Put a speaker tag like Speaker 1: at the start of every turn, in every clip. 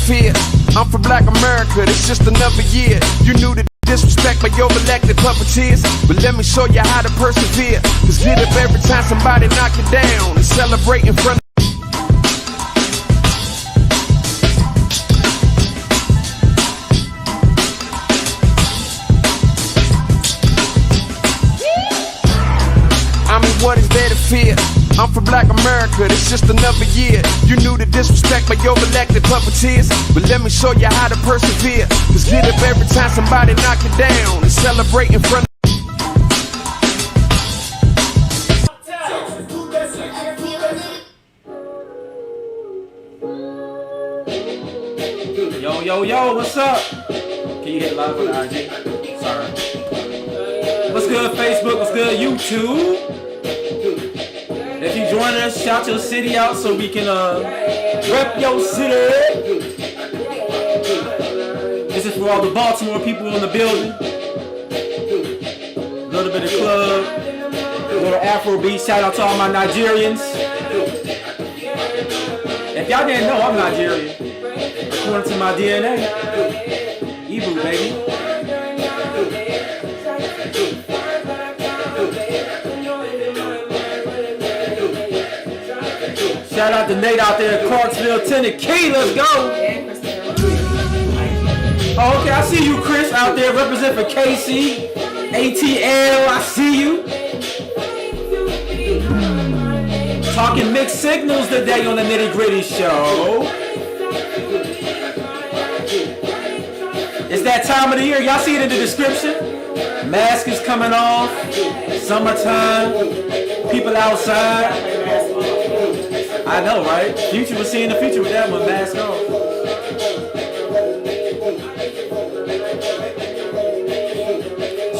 Speaker 1: fear. I'm from Black America, it's just another year. You knew the disrespect by your elected puppeteers, but let me show you how to persevere. Cause get up every time somebody knock you down and celebrate in front of what is there to fear? I'm from Black America, it's just another year. You knew the disrespect by your elected puppeteers, but let me show you how to persevere. Cause get up every time somebody knock you down and celebrate in front of
Speaker 2: Yo, what's up? Can you hit live on the IG? Sorry. What's good, Facebook? What's good, YouTube? If you join us, shout your city out so we can rep your city. This is for all the Baltimore people in the building. A little bit of club, a little Afro beat. Shout out to all my Nigerians. If y'all didn't know, I'm Nigerian. According to my DNA. Ibu, baby. Shout out to Nate out there in Clarksville, Tennessee. Let's go. Oh, okay, I see you, Chris, out there representing for KC. ATL, I see you. Talking mixed signals today on the Nitty Gritty Show. It's that time of the year. Y'all see it in the description. Mask is coming off. Summertime. People outside. I know, right? Future was seeing the future with that one, mask off.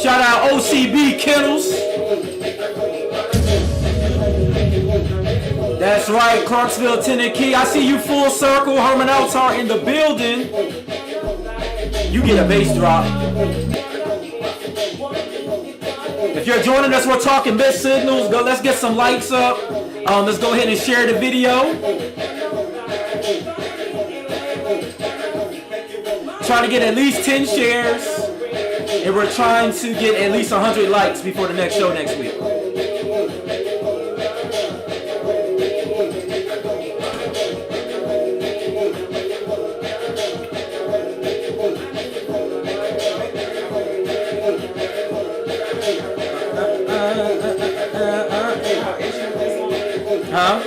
Speaker 2: Shout out OCB Kennels. That's right, Clarksville, Tennessee. I see you full circle. Herman Altar in the building. You get a bass drop. If you're joining us, we're talking mixed signals. Let's get some likes up. Let's go ahead and share the video. Try to get at least 10 shares. And we're trying to get at least 100 likes before the next show next week. Huh?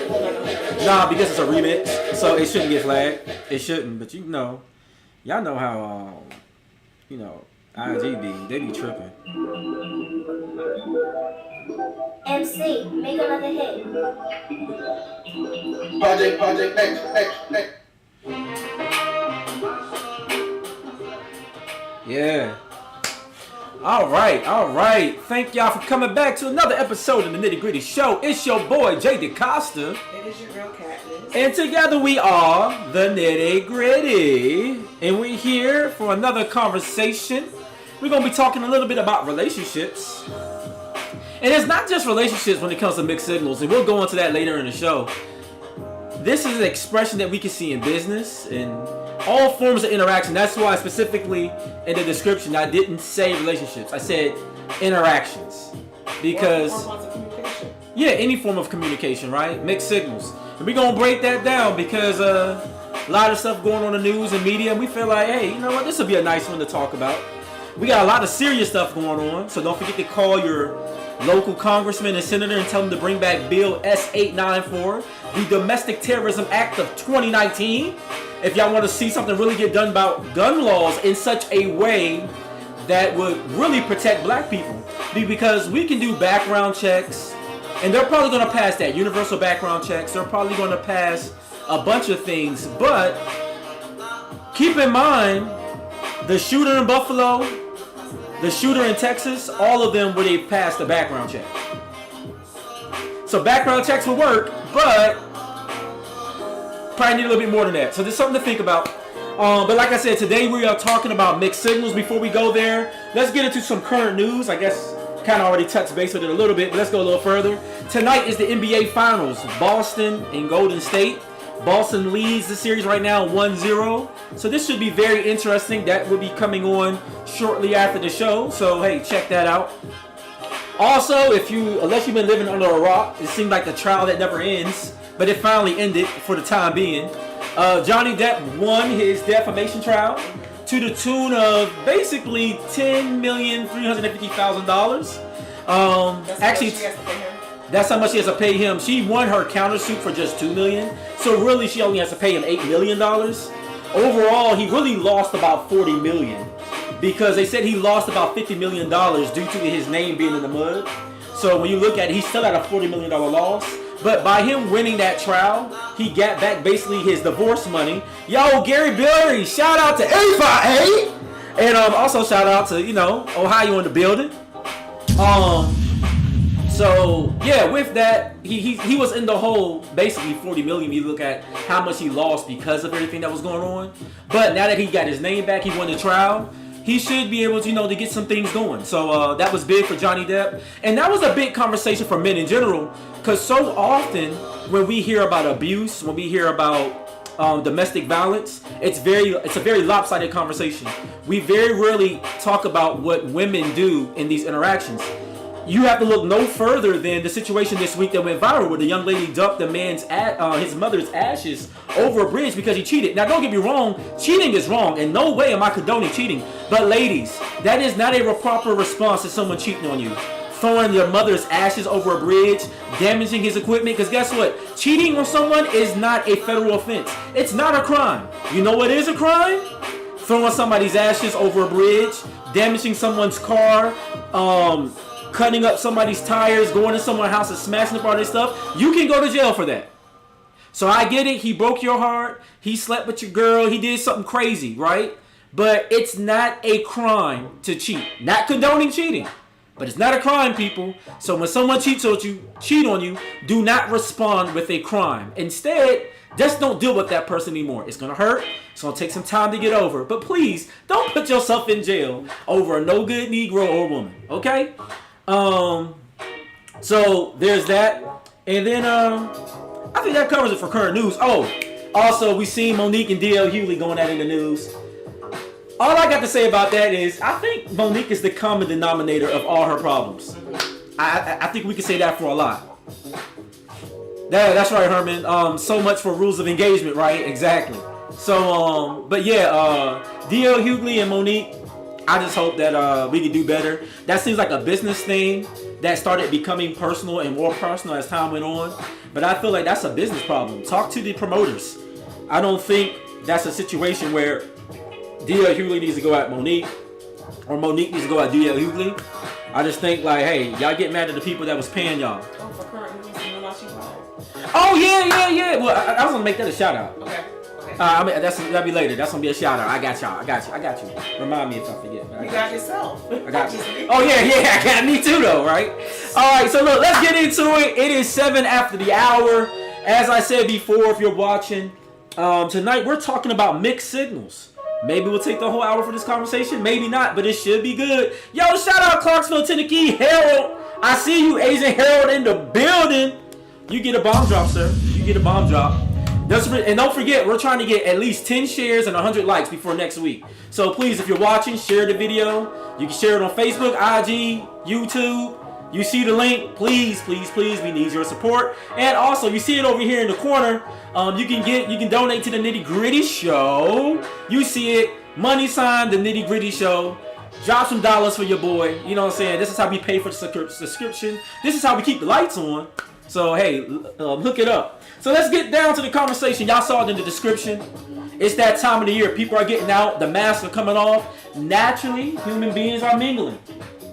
Speaker 2: Nah, because it's a remix, so it shouldn't get flagged. It shouldn't, but you know, y'all know how, you know, IGB, they be tripping.
Speaker 3: MC, make another hit.
Speaker 4: Project next.
Speaker 2: Yeah. All right. Thank y'all for coming back to another episode of the Nitty Gritty Show. It's your boy, Jay DeCosta.
Speaker 5: It is your girl, Katniss.
Speaker 2: And together we are the Nitty Gritty. And we're here for another conversation. We're going to be talking a little bit about relationships. And it's not just relationships when it comes to mixed signals. And we'll go into that later in the show. This is an expression that we can see in business and all forms of interaction. That's why specifically in the description I didn't say relationships. I said interactions. Because yeah, any form of communication, right? Mixed signals. And we're going to break that down because a lot of stuff going on in the news and media, and we feel like, hey, you know what? This will be a nice one to talk about. We got a lot of serious stuff going on, so don't forget to call your local congressman and senator and tell them to bring back Bill S-894, the Domestic Terrorism Act of 2019. If y'all want to see something really get done about gun laws in such a way that would really protect black people. Because we can do background checks, and they're probably going to pass that. Universal background checks. They're probably going to pass a bunch of things. But keep in mind, the shooter in Buffalo, the shooter in Texas, all of them where they passed the background check. So background checks will work, but probably need a little bit more than that. So there's something to think about. But like I said, today we are talking about mixed signals. Before we go there, let's get into some current news. I guess kind of already touched base with it a little bit, but let's go a little further. Tonight is the NBA Finals. Boston and Golden State. Boston leads the series right now 1-0. So this should be very interesting. That will be coming on shortly after the show. So hey, check that out. Also, unless you've been living under a rock, it seemed like a trial that never ends, but it finally ended for the time being. Johnny Depp won his defamation trial to the tune of basically $10,350,000. Actually, that's how much she has to pay him. She won her countersuit for just $2 million, so really she only has to pay him $8 million. Overall, he really lost about $40 million because they said he lost about $50 million due to his name being in the mud. So when you look at it, he's still at a $40 million loss. But by him winning that trial, he got back basically his divorce money. Yo, Gary Berry, shout out to FIA. And also shout out to, Ohio in the building. So yeah, with that, he was in the hole basically $40 million. You look at how much he lost because of everything that was going on. But now that he got his name back, he won the trial. He should be able to, to get some things going. So that was big for Johnny Depp. And that was a big conversation for men in general. Because so often when we hear about abuse, when we hear about domestic violence, it's a very lopsided conversation. We very rarely talk about what women do in these interactions. You have to look no further than the situation this week that went viral where the young lady dumped his mother's ashes over a bridge because he cheated. Now, don't get me wrong, cheating is wrong. In no way am I condoning cheating. But ladies, that is not a proper response to someone cheating on you. Throwing your mother's ashes over a bridge, damaging his equipment. Because guess what? Cheating on someone is not a federal offense. It's not a crime. You know what is a crime? Throwing somebody's ashes over a bridge, damaging someone's car, cutting up somebody's tires, going to someone's house and smashing up all this stuff. You can go to jail for that. So I get it. He broke your heart. He slept with your girl. He did something crazy, right? But it's not a crime to cheat. Not condoning cheating. But it's not a crime, people. So when someone cheat on you, do not respond with a crime. Instead, just don't deal with that person anymore. It's going to hurt. It's going to take some time to get over. But please, don't put yourself in jail over a no good Negro or woman. Okay? So there's that. And then I think that covers it for current news. Oh, also we seen Monique and DL Hughley going at it in the news. All I got to say about that is I think Monique is the common denominator of all her problems. I think we can say that for a lot. That's right, Herman. So much for rules of engagement, right? Exactly. So but yeah, DL Hughley and Monique, I just hope that we can do better. That seems like a business thing that started becoming personal and more personal as time went on. But I feel like that's a business problem. Talk to the promoters. I don't think that's a situation where DL Hughley needs to go at Monique or Monique needs to go at DL Hughley. I just think like, hey, y'all get mad at the people that was paying y'all.
Speaker 5: Oh, for current news,
Speaker 2: Oh yeah. Well, I was gonna make that a shout out.
Speaker 5: Okay.
Speaker 2: That'll be later. That's gonna be a shout out. I got you. Remind me if I forget.
Speaker 5: You got yourself.
Speaker 2: I got you. Oh yeah, I got me too though, right? All right, so look, let's get into it. It is 7 after the hour. As I said before, if you're watching, tonight we're talking about mixed signals. Maybe we'll take the whole hour for this conversation. Maybe not, but it should be good. Yo, shout out Clarksville, Tennessee, Harold. I see you, Asian Harold, in the building. You get a bomb drop, sir. You get a bomb drop. And don't forget, we're trying to get at least 10 shares and 100 likes before next week. So please, if you're watching, share the video. You can share it on Facebook, IG, YouTube. You see the link. Please, we need your support. And also, you see it over here in the corner. You can donate to the Nitty Gritty Show. You see it. Money sign, the Nitty Gritty Show. Drop some dollars for your boy. You know what I'm saying? This is how we pay for the subscription. This is how we keep the lights on. So hey, hook it up. So let's get down to the conversation. Y'all saw it in the description. It's that time of the year. People are getting out. The masks are coming off. Naturally, human beings are mingling.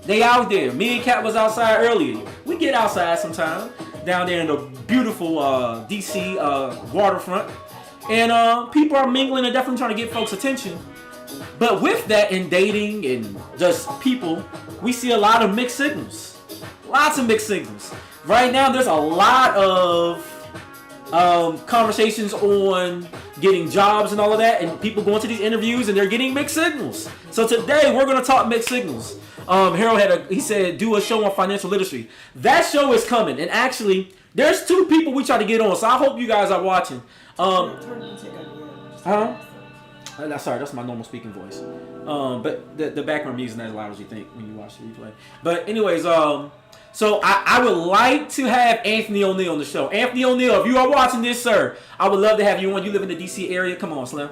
Speaker 2: They out there. Me and Kat was outside earlier. We get outside sometime. Down there in the beautiful DC waterfront. And people are mingling and definitely trying to get folks' attention. But with that, in dating and just people, we see a lot of mixed signals. Lots of mixed signals. Right now, there's a lot of conversations on getting jobs and all of that, and people going to these interviews and they're getting mixed signals. So today, we're going to talk mixed signals. Harold he said, do a show on financial literacy. That show is coming, and actually, There's 2 people we try to get on, so I hope you guys are watching. Sorry, that's my normal speaking voice. But the background music is not as loud as you think when you watch the replay. But anyways, so I would like to have Anthony O'Neal on the show. Anthony O'Neal, if you are watching this, sir, I would love to have you on. You live in the DC area. Come on, Slim.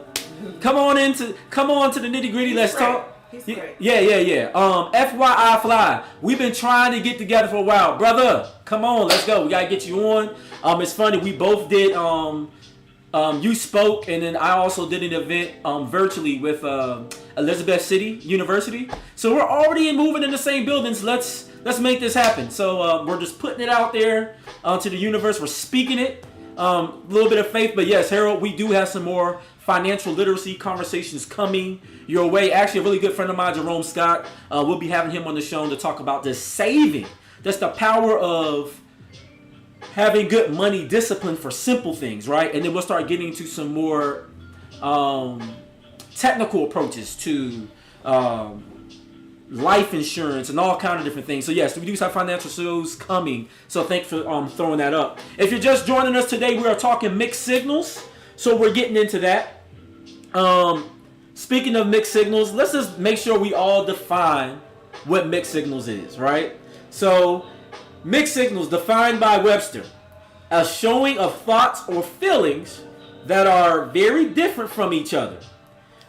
Speaker 2: Come on to the nitty gritty. Let's talk.
Speaker 5: He's great.
Speaker 2: Yeah. FYI Fly, we've been trying to get together for a while. Brother, come on, let's go. We gotta get you on. It's funny, we both did you spoke, and then I also did an event virtually with Elizabeth City University. So we're already moving in the same buildings. Let's make this happen. So we're just putting it out there to the universe. We're speaking it. A little bit of faith, but yes, Harold, we do have some more financial literacy conversations coming your way. Actually, a really good friend of mine, Jerome Scott, we'll be having him on the show to talk about the saving. That's the power of having good money discipline for simple things, right? And then we'll start getting into some more technical approaches to life insurance and all kind of different things. So yes, we do have financial shows coming. So thanks for throwing that up. If you're just joining us today, we are talking mixed signals. So we're getting into that. Speaking of mixed signals, let's just make sure we all define what mixed signals is, right? So mixed signals defined by Webster, a showing of thoughts or feelings that are very different from each other.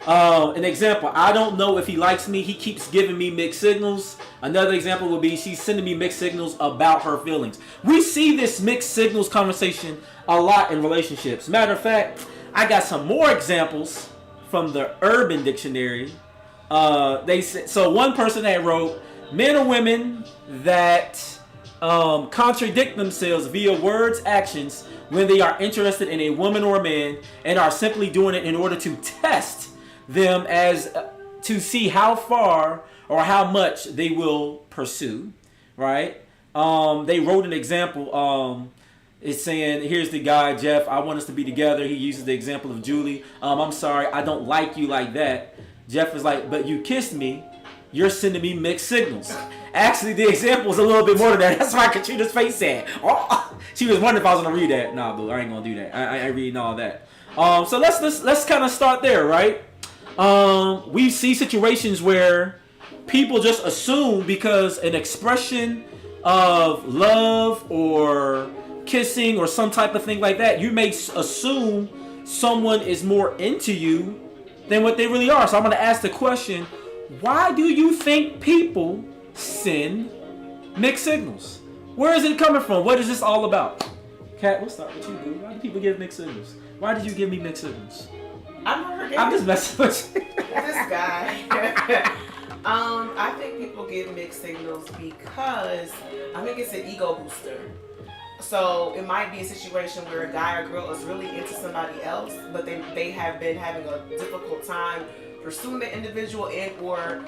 Speaker 2: An example, I don't know if he likes me. He keeps giving me mixed signals. Another example would be she's sending me mixed signals about her feelings. We see this mixed signals conversation a lot in relationships. Matter of fact, I got some more examples from the Urban Dictionary. They said, so one person that wrote, men or women that contradict themselves via words, actions when they are interested in a woman or a man and are simply doing it in order to test them as to see how far or how much they will pursue, right? They wrote an example. It's saying, here's the guy, Jeff, I want us to be together. He uses the example of Julie. I'm sorry, I don't like you like that. Jeff is like, but you kissed me. You're sending me mixed signals. Actually, the example is a little bit more than that. That's why Katrina's face said. Oh, she was wondering if I was gonna read that. Nah, boo, I ain't gonna do that. I ain't reading all that. So let's kind of start there, right? We see situations where people just assume because an expression of love or kissing or some type of thing like that, you may assume someone is more into you than what they really are. So I'm going to ask the question, why do you think people send mixed signals? Where is it coming from? What is this all about? Kat, we'll start with you, boo. Why do people give mixed signals? Why did you give me mixed signals?
Speaker 5: I'm
Speaker 2: just messing with you.
Speaker 5: This guy. I think people give mixed signals because I think it's an ego booster. So it might be a situation where a guy or girl is really into somebody else, but they have been having a difficult time pursuing the individual and or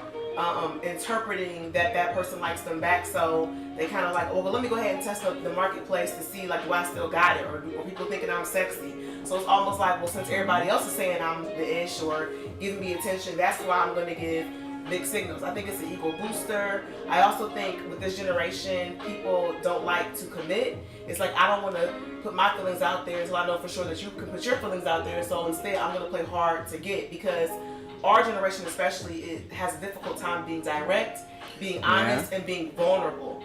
Speaker 5: interpreting that person likes them back. So they kind of like, oh, well, let me go ahead and test the marketplace to see, like, do I still got it? Or people thinking I'm sexy? So it's almost like, well, since everybody else is saying I'm the ish or giving me attention, that's why I'm going to give mixed signals. I think it's an ego booster. I also think with this generation, people don't like to commit. It's like, I don't want to put my feelings out there until I know for sure that you can put your feelings out there. So instead, I'm going to play hard to get, because our generation especially, it has a difficult time being direct, being honest, and being vulnerable.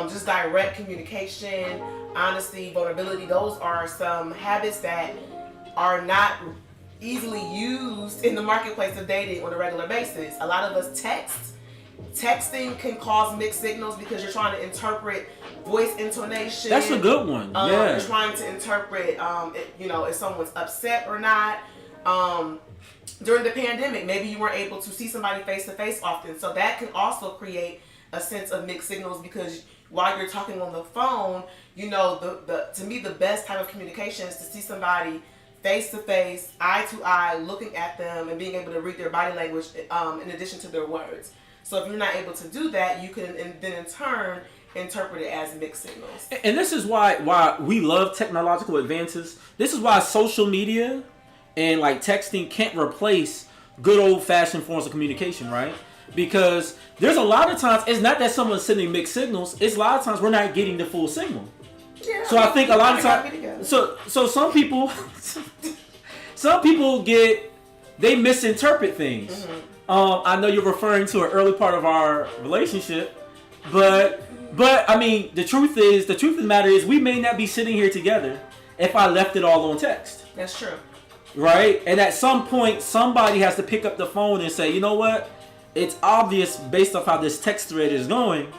Speaker 5: Just direct communication, honesty, vulnerability, those are some habits that are not easily used in the marketplace of dating on a regular basis. A lot of us text. Texting can cause mixed signals because you're trying to interpret voice intonation.
Speaker 2: That's a good one. Yeah.
Speaker 5: You're trying to interpret, if someone's upset or not. During the pandemic, maybe you weren't able to see somebody face to face often, so that can also create a sense of mixed signals, because while you're talking on the phone, to me the best type of communication is to see somebody face to face, eye to eye, looking at them and being able to read their body language in addition to their words. So if you're not able to do that, you can then in turn interpret it as mixed signals.
Speaker 2: And this is why we love technological advances. This is why social media and like texting can't replace good old fashioned forms of communication, right? Because there's a lot of times, it's not that someone's sending mixed signals, it's a lot of times we're not getting the full signal.
Speaker 5: Yeah,
Speaker 2: So I think a lot of
Speaker 5: gotta be together.
Speaker 2: times, so some people, they misinterpret things.
Speaker 5: Mm-hmm.
Speaker 2: I know you're referring to an early part of our relationship, but I mean, the truth of the matter is, we may not be sitting here together if I left it all on text.
Speaker 5: That's true.
Speaker 2: Right? And at some point, somebody has to pick up the phone and say, you know what? It's obvious based off how this text thread is going,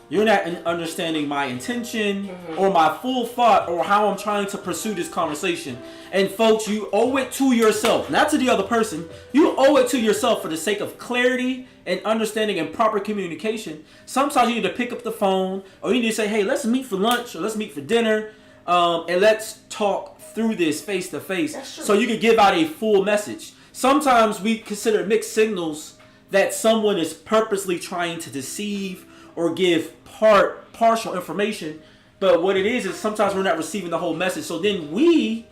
Speaker 2: you're not understanding my intention or my full thought or how I'm trying to pursue this conversation. And folks, you owe it to yourself, not to the other person. You owe it to yourself for the sake of clarity and understanding and proper communication. Sometimes you need to pick up the phone, or you need to say, hey, let's meet for lunch or let's meet for dinner, and let's talk through this face to face so you can give out a full message. Sometimes we consider mixed signals that someone is purposely trying to deceive or give partial information, but what it is sometimes we're not receiving the whole message. So then we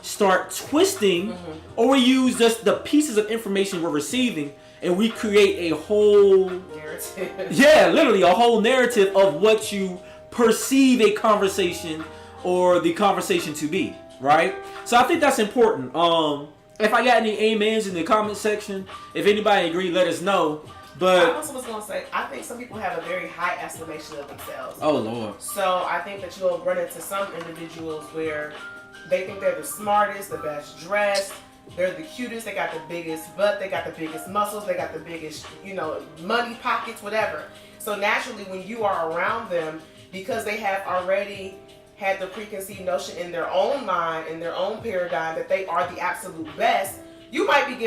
Speaker 2: start twisting, or we use just the pieces of information we're receiving, and we create a whole
Speaker 5: narrative.
Speaker 2: Yeah, literally a whole narrative of what you perceive a conversation or the conversation to be, right? So I think that's important. If I got any amens in the comment section, if anybody agree, let us know. But
Speaker 5: I also was going to say, I think some people have a very high estimation of themselves.
Speaker 2: Oh, Lord.
Speaker 5: So I think that you'll run into some individuals where they think they're the smartest, the best dressed, they're the cutest, they got the biggest butt, they got the biggest muscles, they got the biggest, money pockets, whatever. So naturally, when you are around them, because they have already had the preconceived notion in their own mind, in their own paradigm, that they are the absolute best, you might not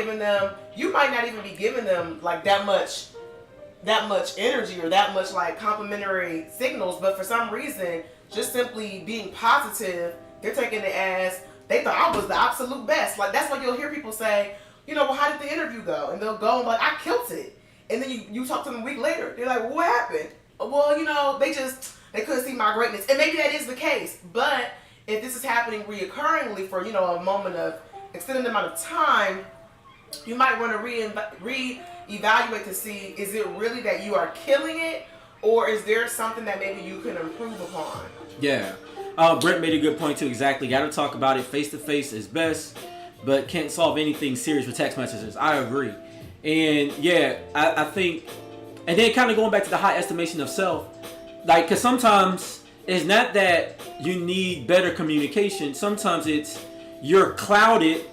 Speaker 5: even be giving them like that much energy or that much like complimentary signals, but for some reason, just simply being positive, they're taking it as they thought I was the absolute best. Like, that's why you'll hear people say, well, how did the interview go? And they'll go and like, I killed it. And then you talk to them a week later, they're like, well, what happened? Well, they couldn't see my greatness. And maybe that is the case, but if this is happening reoccurringly for, a moment of extended amount of time, you might want to reevaluate to see, is it really that you are killing it, or is there something that maybe you can improve upon? Yeah.
Speaker 2: Brent made a good point too. Exactly. Got to talk about it face to face is best, but can't solve anything serious with text messages. I agree. And yeah, I think, and then kind of going back to the high estimation of self, like, because sometimes it's not that you need better communication. Sometimes it's you're clouded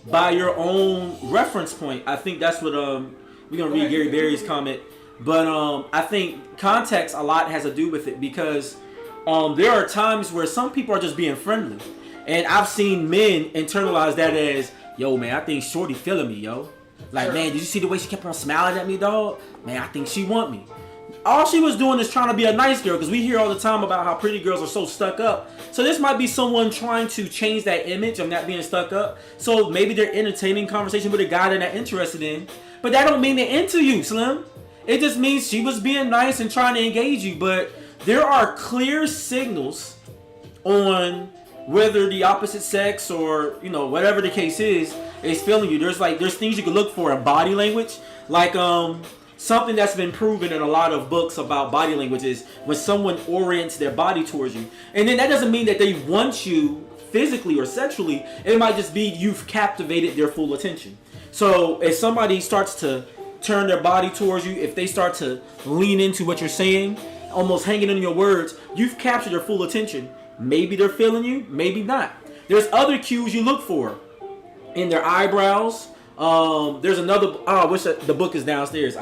Speaker 2: by your own reference point. I think that's what we're gonna read Gary Barry's comment, but I think context a lot has to do with it, because there are times where some people are just being friendly, and I've seen men internalize that as, yo man, I think Shorty feeling me, yo. Like, man, did you see the way she kept on smiling at me, dog? Man, I think she want me. All she was doing is trying to be a nice girl, because we hear all the time about how pretty girls are so stuck up. So this might be someone trying to change that image of not being stuck up. So maybe they're entertaining conversation with a guy they're not interested in. But that don't mean they're into you, Slim. It just means she was being nice and trying to engage you. But there are clear signals on whether the opposite sex or, whatever the case is feeling you. There's things you can look for in body language. Like, something that's been proven in a lot of books about body language is when someone orients their body towards you. And then that doesn't mean that they want you physically or sexually. It might just be you've captivated their full attention. So if somebody starts to turn their body towards you, if they start to lean into what you're saying, almost hanging on your words, you've captured their full attention. Maybe they're feeling you, maybe not. There's other cues you look for in their eyebrows. There's another, I wish the book is downstairs.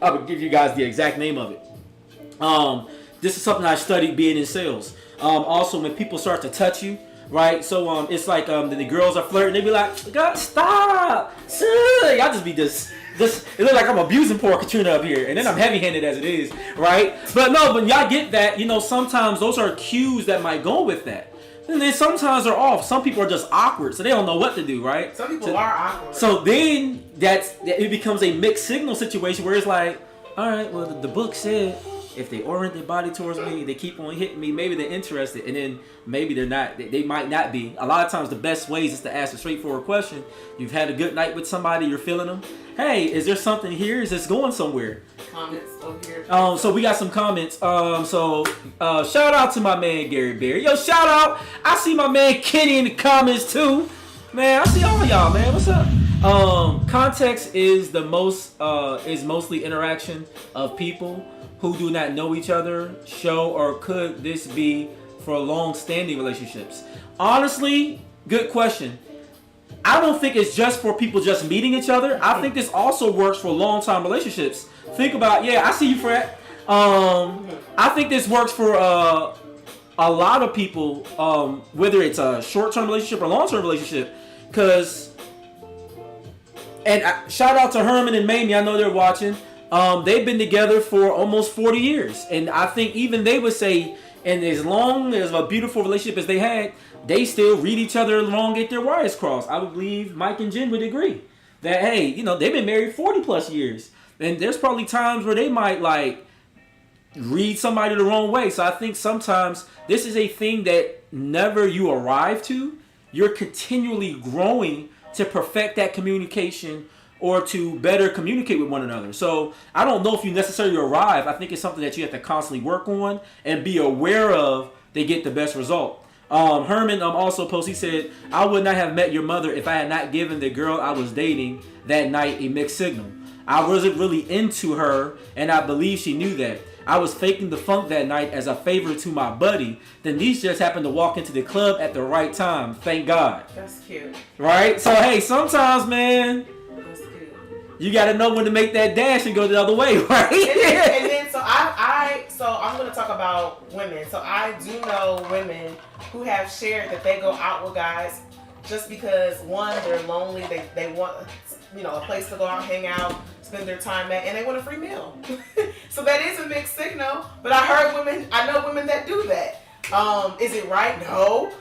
Speaker 2: I would give you guys the exact name of it. This is something I studied being in sales. Also, when people start to touch you, right? So it's like the girls are flirting. They be like, God, stop! Y'all just be this. It look like I'm abusing poor Katrina up here, and then I'm heavy-handed as it is, right? But no, when y'all get that, sometimes those are cues that might go with that. And then sometimes they're off. Some people are just awkward, so they don't know what to do, right?
Speaker 5: Some people are awkward.
Speaker 2: So then it becomes a mixed signal situation where it's like, all right, well, the book said if they orient their body towards me, they keep on hitting me, maybe they're interested, and then maybe they're not. They might not be. A lot of times the best ways is to ask a straightforward question. You've had a good night with somebody, you're feeling them. Hey, is there something here? Is this going somewhere?
Speaker 5: Comments over here.
Speaker 2: So we got some comments. Shout out to my man Gary Berry. Yo, shout out. I see my man Kenny in the comments too. Man, I see all of y'all, man. What's up? Context is mostly interaction of people who do not know each other. Or could this be for long-standing relationships? Honestly, good question. I don't think it's just for people just meeting each other. I think this also works for long-term relationships. Think about, I see you, Fred. I think this works for a lot of people, whether it's a short-term relationship or long-term relationship. Shout out to Herman and Mamie. I know they're watching. They've been together for almost 40 years. And I think even they would say, and as long as a beautiful relationship as they had, they still read each other along, get their wires crossed. I would believe Mike and Jen would agree that, hey, they've been married 40 plus years. And there's probably times where they might read somebody the wrong way. So I think sometimes this is a thing that never you arrive to. You're continually growing to perfect that communication or to better communicate with one another. So I don't know if you necessarily arrive. I think it's something that you have to constantly work on and be aware of to get the best result. Herman also posted, he said, I would not have met your mother if I had not given the girl I was dating that night a mixed signal. I wasn't really into her, and I believe she knew that. I was faking the funk that night as a favor to my buddy. Then these just happened to walk into the club at the right time. Thank God.
Speaker 5: That's cute.
Speaker 2: Right? So, hey, sometimes, man,
Speaker 5: That's cute.
Speaker 2: you got to know when to make that dash and go the other way, right?
Speaker 5: And then so I'm going to talk about women. So I do know women who have shared that they go out with guys just because, one, they're lonely. They want, a place to go out, hang out, spend their time at, and they want a free meal. So that is a mixed signal. But I know women that do that. Is it right? No.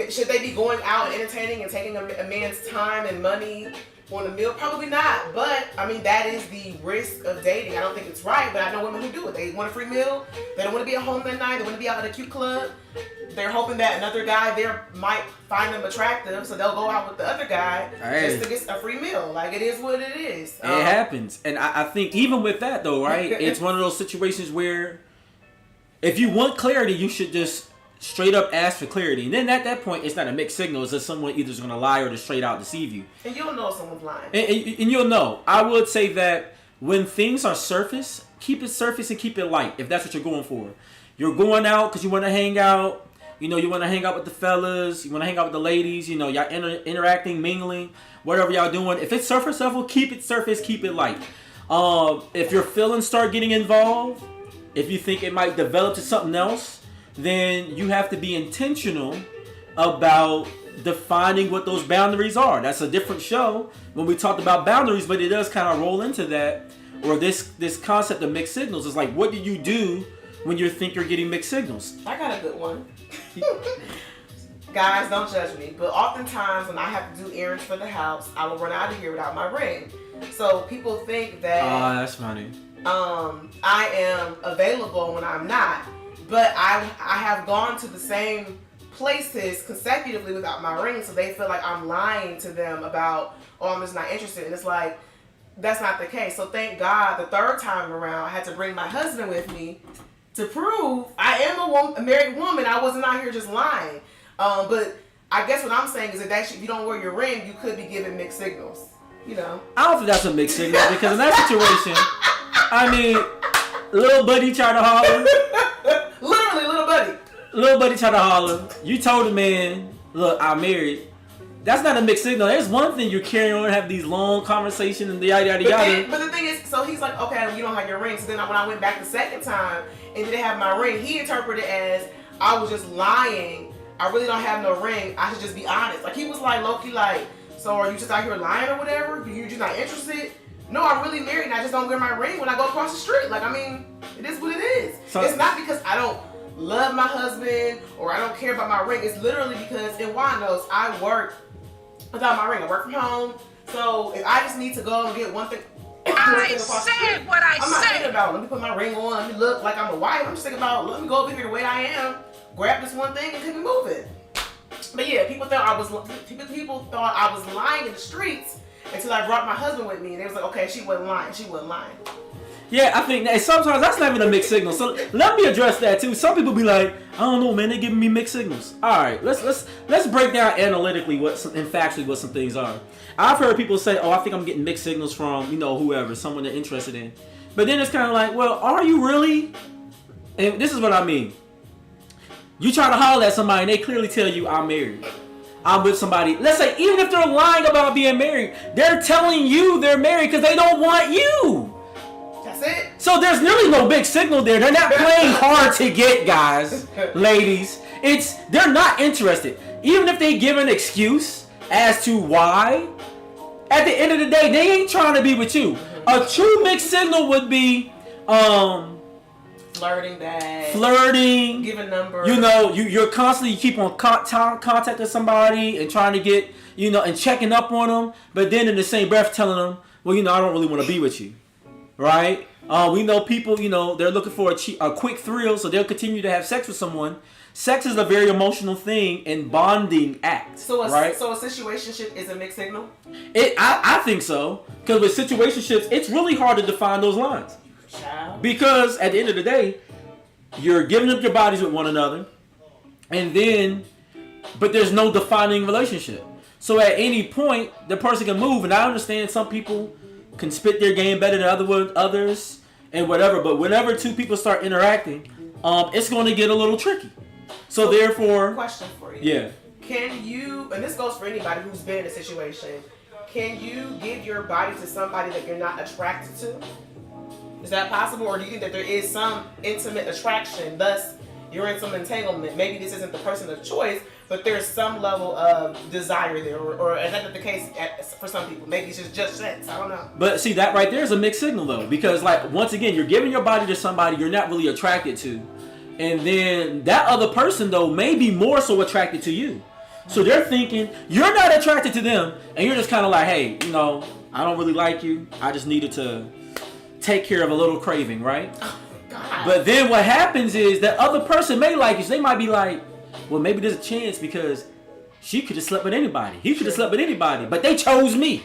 Speaker 5: Should they be going out and entertaining and taking a man's time and money on a meal? Probably not. But that is the risk of dating. I don't think it's right, but I know women who do it. They want a free meal. They don't want to be at home that night. They want to be out at a cute club. They're hoping that another guy there might find them attractive, so they'll go out with the other guy just to get a free meal. It is what it is.
Speaker 2: It happens. And I think even with that, though, right, it's one of those situations where if you want clarity, you should just straight up ask for clarity. And then at that point, it's not a mixed signal. It's just someone either is going to lie or to straight out deceive you.
Speaker 5: And you'll know if someone's lying.
Speaker 2: And you'll know. I would say that when things are surface, keep it surface and keep it light if that's what you're going for. You're going out because you want to hang out. You want to hang out with the fellas. You want to hang out with the ladies. Y'all interacting, mingling, whatever y'all doing. If it's surface level, keep it surface, keep it light. If your feelings start getting involved, if you think it might develop to something else, then you have to be intentional about defining what those boundaries are. That's a different show when we talked about boundaries, but it does kind of roll into that. Or this concept of mixed signals is what do you do when you think you're getting mixed signals?
Speaker 5: I got a good one. Guys, don't judge me, but oftentimes when I have to do errands for the house, I will run out of here without my ring. So people think that
Speaker 2: that's funny.
Speaker 5: I am available when I'm not, but I have gone to the same places consecutively without my ring, so they feel like I'm lying to them about, I'm just not interested. And it's that's not the case. So thank God the third time around I had to bring my husband with me to prove I am a married woman. I wasn't out here just lying. But I guess what I'm saying is that actually, if you don't wear your ring, you could be giving mixed signals. I
Speaker 2: don't think that's a mixed signal because in that situation, little buddy tried to holler.
Speaker 5: Literally, little buddy.
Speaker 2: Little buddy tried to holler. You told the man, look, I'm married. That's not a mixed signal. There's one thing you're carrying on, have these long conversations and yada yada yada.
Speaker 5: But the thing is, so he's like, okay, you don't have your ring. So then when I went back the second time and didn't have my ring, he interpreted it as I was just lying. I really don't have no ring. I should just be honest. He was low-key so are you just out here lying or whatever? You just not interested? No, I'm really married and I just don't wear my ring when I go across the street. It is what it is. So, it's not because I don't love my husband or I don't care about my ring. It's literally because, and Juan knows, I work without my ring. I work from home. So if I just need to go and get one thing, I said what I said. I'm not thinking about, let me put my ring on, let me look like I'm a wife. I'm just thinking about, let me go over here the way I am, grab this one thing and keep it moving. But yeah, people thought I was lying in the streets until I brought my husband with me, and they was like, okay, she wasn't lying.
Speaker 2: Yeah, I think that sometimes that's not even a mixed signal. So let me address that too. Some people be like, I don't know, man, they're giving me mixed signals. All right, let's break down analytically and factually what some things are. I've heard people say, oh, I think I'm getting mixed signals from, whoever, someone they're interested in. But then it's kind of like, well, are you really? And this is what I mean. You try to holler at somebody and they clearly tell you, I'm married. I'm with somebody. Let's say, even if they're lying about being married, they're telling you they're married because they don't want you.
Speaker 5: That's it.
Speaker 2: So there's really no big signal there. They're not playing hard to get, guys, ladies. They're not interested. Even if they give an excuse as to why, at the end of the day, they ain't trying to be with you. A true mixed signal would be flirting,
Speaker 5: giving numbers.
Speaker 2: You're constantly, you keep on contacting somebody and trying to get, and checking up on them, but then in the same breath telling them, well, I don't really want to be with you. Right? We know people, they're looking for a quick thrill, so they'll continue to have sex with someone. Sex is a very emotional thing and bonding act.
Speaker 5: So a situationship is a mixed signal?
Speaker 2: I think so. Because with situationships, it's really hard to define those lines.
Speaker 5: Child.
Speaker 2: Because at the end of the day, you're giving up your bodies with one another, but there's no defining relationship. So at any point, the person can move, and I understand some people can spit their game better than others and whatever, but whenever two people start interacting, it's going to get a little tricky. So therefore,
Speaker 5: question for you.
Speaker 2: Yeah.
Speaker 5: Can you, and this goes for anybody who's been in a situation, can you give your body to somebody that you're not attracted to? Is that possible, or do you think that there is some intimate attraction, thus you're in some entanglement? Maybe this isn't the person of choice, but there's some level of desire there, or is that the case for some people? Maybe it's just sex. I don't know.
Speaker 2: But see, that right there is a mixed signal, though, because once again, you're giving your body to somebody you're not really attracted to, and then that other person though may be more so attracted to you. So they're thinking you're not attracted to them, and you're just kind of like, hey, I don't really like you. I just needed to take care of a little craving, right?
Speaker 5: Oh, God.
Speaker 2: But then what happens is that other person may like you. So they might be like, well, maybe there's a chance because she could have slept with anybody. He could have slept with anybody, but they chose me.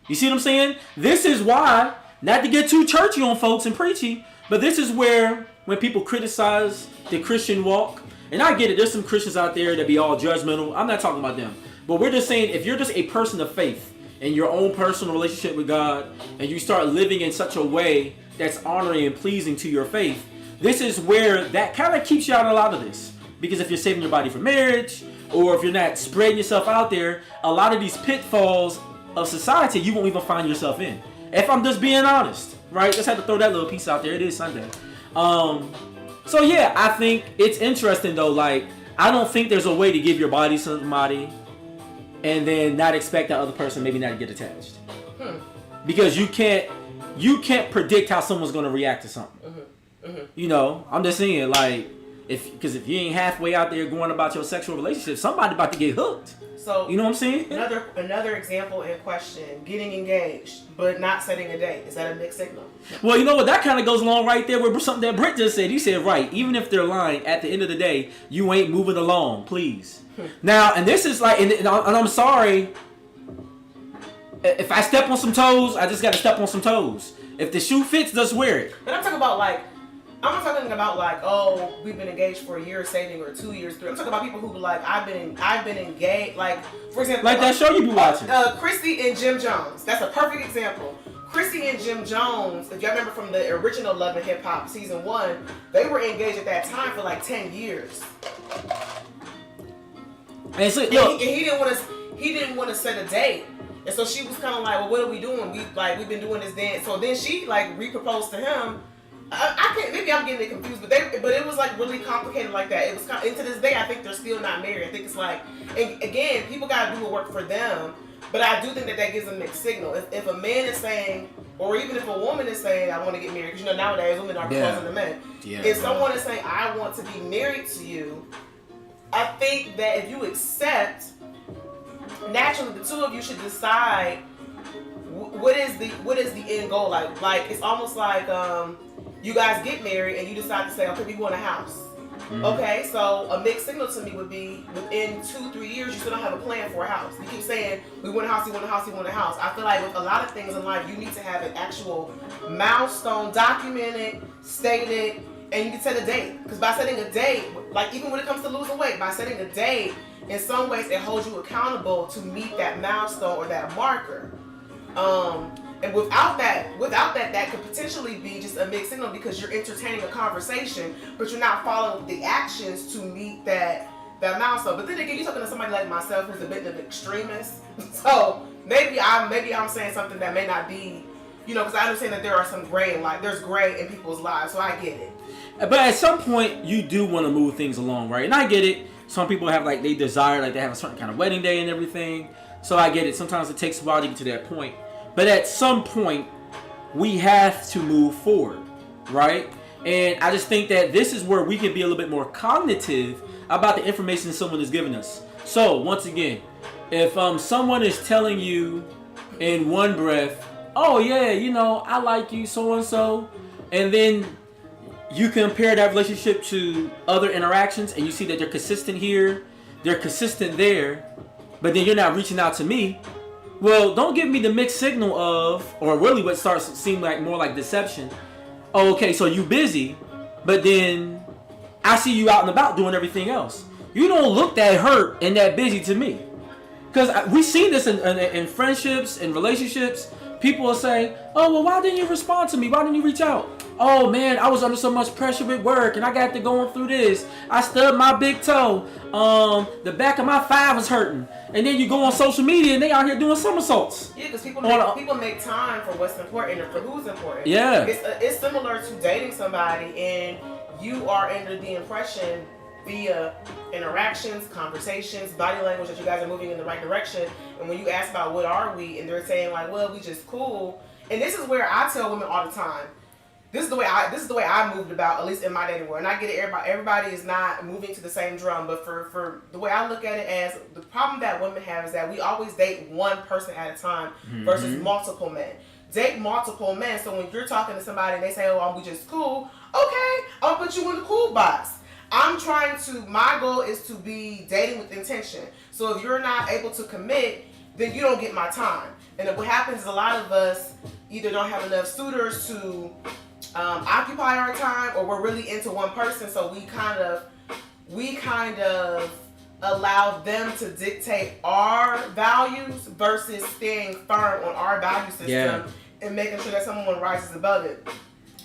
Speaker 2: You see what I'm saying? This is why, not to get too churchy on folks and preachy, but this is where when people criticize the Christian walk, and I get it, there's some Christians out there that be all judgmental. I'm not talking about them. But we're just saying, if you're just a person of faith in your own personal relationship with God, and you start living in such a way that's honoring and pleasing to your faith, this is where that kind of keeps you out of a lot of this. Because if you're saving your body for marriage, or if you're not spreading yourself out there, a lot of these pitfalls of society you won't even find yourself in. If I'm just being honest, right? Just had to throw that little piece out there. It is Sunday. So yeah, I think it's interesting though. I don't think there's a way to give your body to somebody and then not expect that other person maybe not to get attached. Because you can't predict how someone's going to react to something. I'm just saying, because if you ain't halfway out there going about your sexual relationship, somebody about to get hooked.
Speaker 5: So
Speaker 2: you know what I'm saying?
Speaker 5: Another example in question: getting engaged but not setting a date. Is that a mixed signal?
Speaker 2: Well, you know what? That kind of goes along right there with something that Brent just said. He said, right, even if they're lying, at the end of the day, you ain't moving along, please. Now, and this is and I'm sorry, if I step on some toes, I just got to step on some toes. If the shoe fits, just wear it.
Speaker 5: But I'm talking about I'm not talking about oh, we've been engaged for a year saving or 2 years. I'm talking about people who I've been engaged. For example,
Speaker 2: that show you be watching.
Speaker 5: Chrissy and Jim Jones. That's a perfect example. Chrissy and Jim Jones, if y'all remember from the original Love and Hip Hop season 1, they were engaged at that time for 10 years.
Speaker 2: And so,
Speaker 5: he didn't want to set a date. And so she was kind of well, what are we doing? We've been doing this dance. So then she re-proposed to him. I can't. Maybe I'm getting it confused, but it was really complicated like that. It was and to this day, I think they're still not married. I think it's and again, people gotta do the work for them. But I do think that gives a mixed signal. If a man is saying, or even if a woman is saying, I want to get married, because nowadays women are proposing to men. Yeah, if someone is saying, I want to be married to you, I think that if you accept, naturally the two of you should decide what is the end goal like? Like it's almost like you guys get married and you decide to say, okay, we want a house. Mm-hmm. Okay, so a mixed signal to me would be within 2-3 years you still don't have a plan for a house. You keep saying we want a house, we want a house, we want a house. I feel like with a lot of things in life you need to have an actual milestone documented, stated, and you can set a date. Because by setting a date, like even when it comes to losing weight, by setting a date, in some ways it holds you accountable to meet that milestone or that marker. And without that could potentially be just a mixed signal because you're entertaining a conversation, but you're not following the actions to meet that milestone. But then again, you're talking to somebody like myself who's a bit of an extremist. So maybe I'm saying something that may not be, because I understand that there are some there's gray in people's lives, so I get it.
Speaker 2: But at some point, you do want to move things along, right? And I get it. Some people have they desire, they have a certain kind of wedding day and everything. So I get it. Sometimes it takes a while to get to that point. But at some point, we have to move forward, right? And I just think that this is where we can be a little bit more cognitive about the information someone is giving us. So once again, if someone is telling you in one breath, oh yeah, I like you, so and so, and then you compare that relationship to other interactions and you see that they're consistent here, they're consistent there, but then you're not reaching out to me. Well, don't give me the mixed signal of, or really what starts to seem like more like deception. Oh, okay, so you busy, but then I see you out and about doing everything else. You don't look that hurt and that busy to me. Because we see this in friendships and relationships. People will say, oh, well, why didn't you respond to me? Why didn't you reach out? Oh, man, I was under so much pressure with work, and I got to going through this. I stubbed my big toe. The back of my thigh was hurting. And then you go on social media, and they out here doing somersaults.
Speaker 5: Yeah, because people make time for what's important and for who's important.
Speaker 2: Yeah.
Speaker 5: It's similar to dating somebody, and you are under the impression via interactions, conversations, body language that you guys are moving in the right direction. And when you ask about what are we, and they're saying like, well, we just cool. And this is where I tell women all the time, this is the way I moved about, at least in my dating world. And I get it, everybody is not moving to the same drum, but for the way I look at it, as the problem that women have is that we always date one person at a time versus multiple men. Date multiple men, so when you're talking to somebody and they say, oh, we just cool, okay, I'll put you in the cool box. My goal is to be dating with intention. So if you're not able to commit, then you don't get my time. And what happens is a lot of us either don't have enough suitors to occupy our time, or we're really into one person, so we kind of allow them to dictate our values versus staying firm on our value system and making sure that someone rises above it.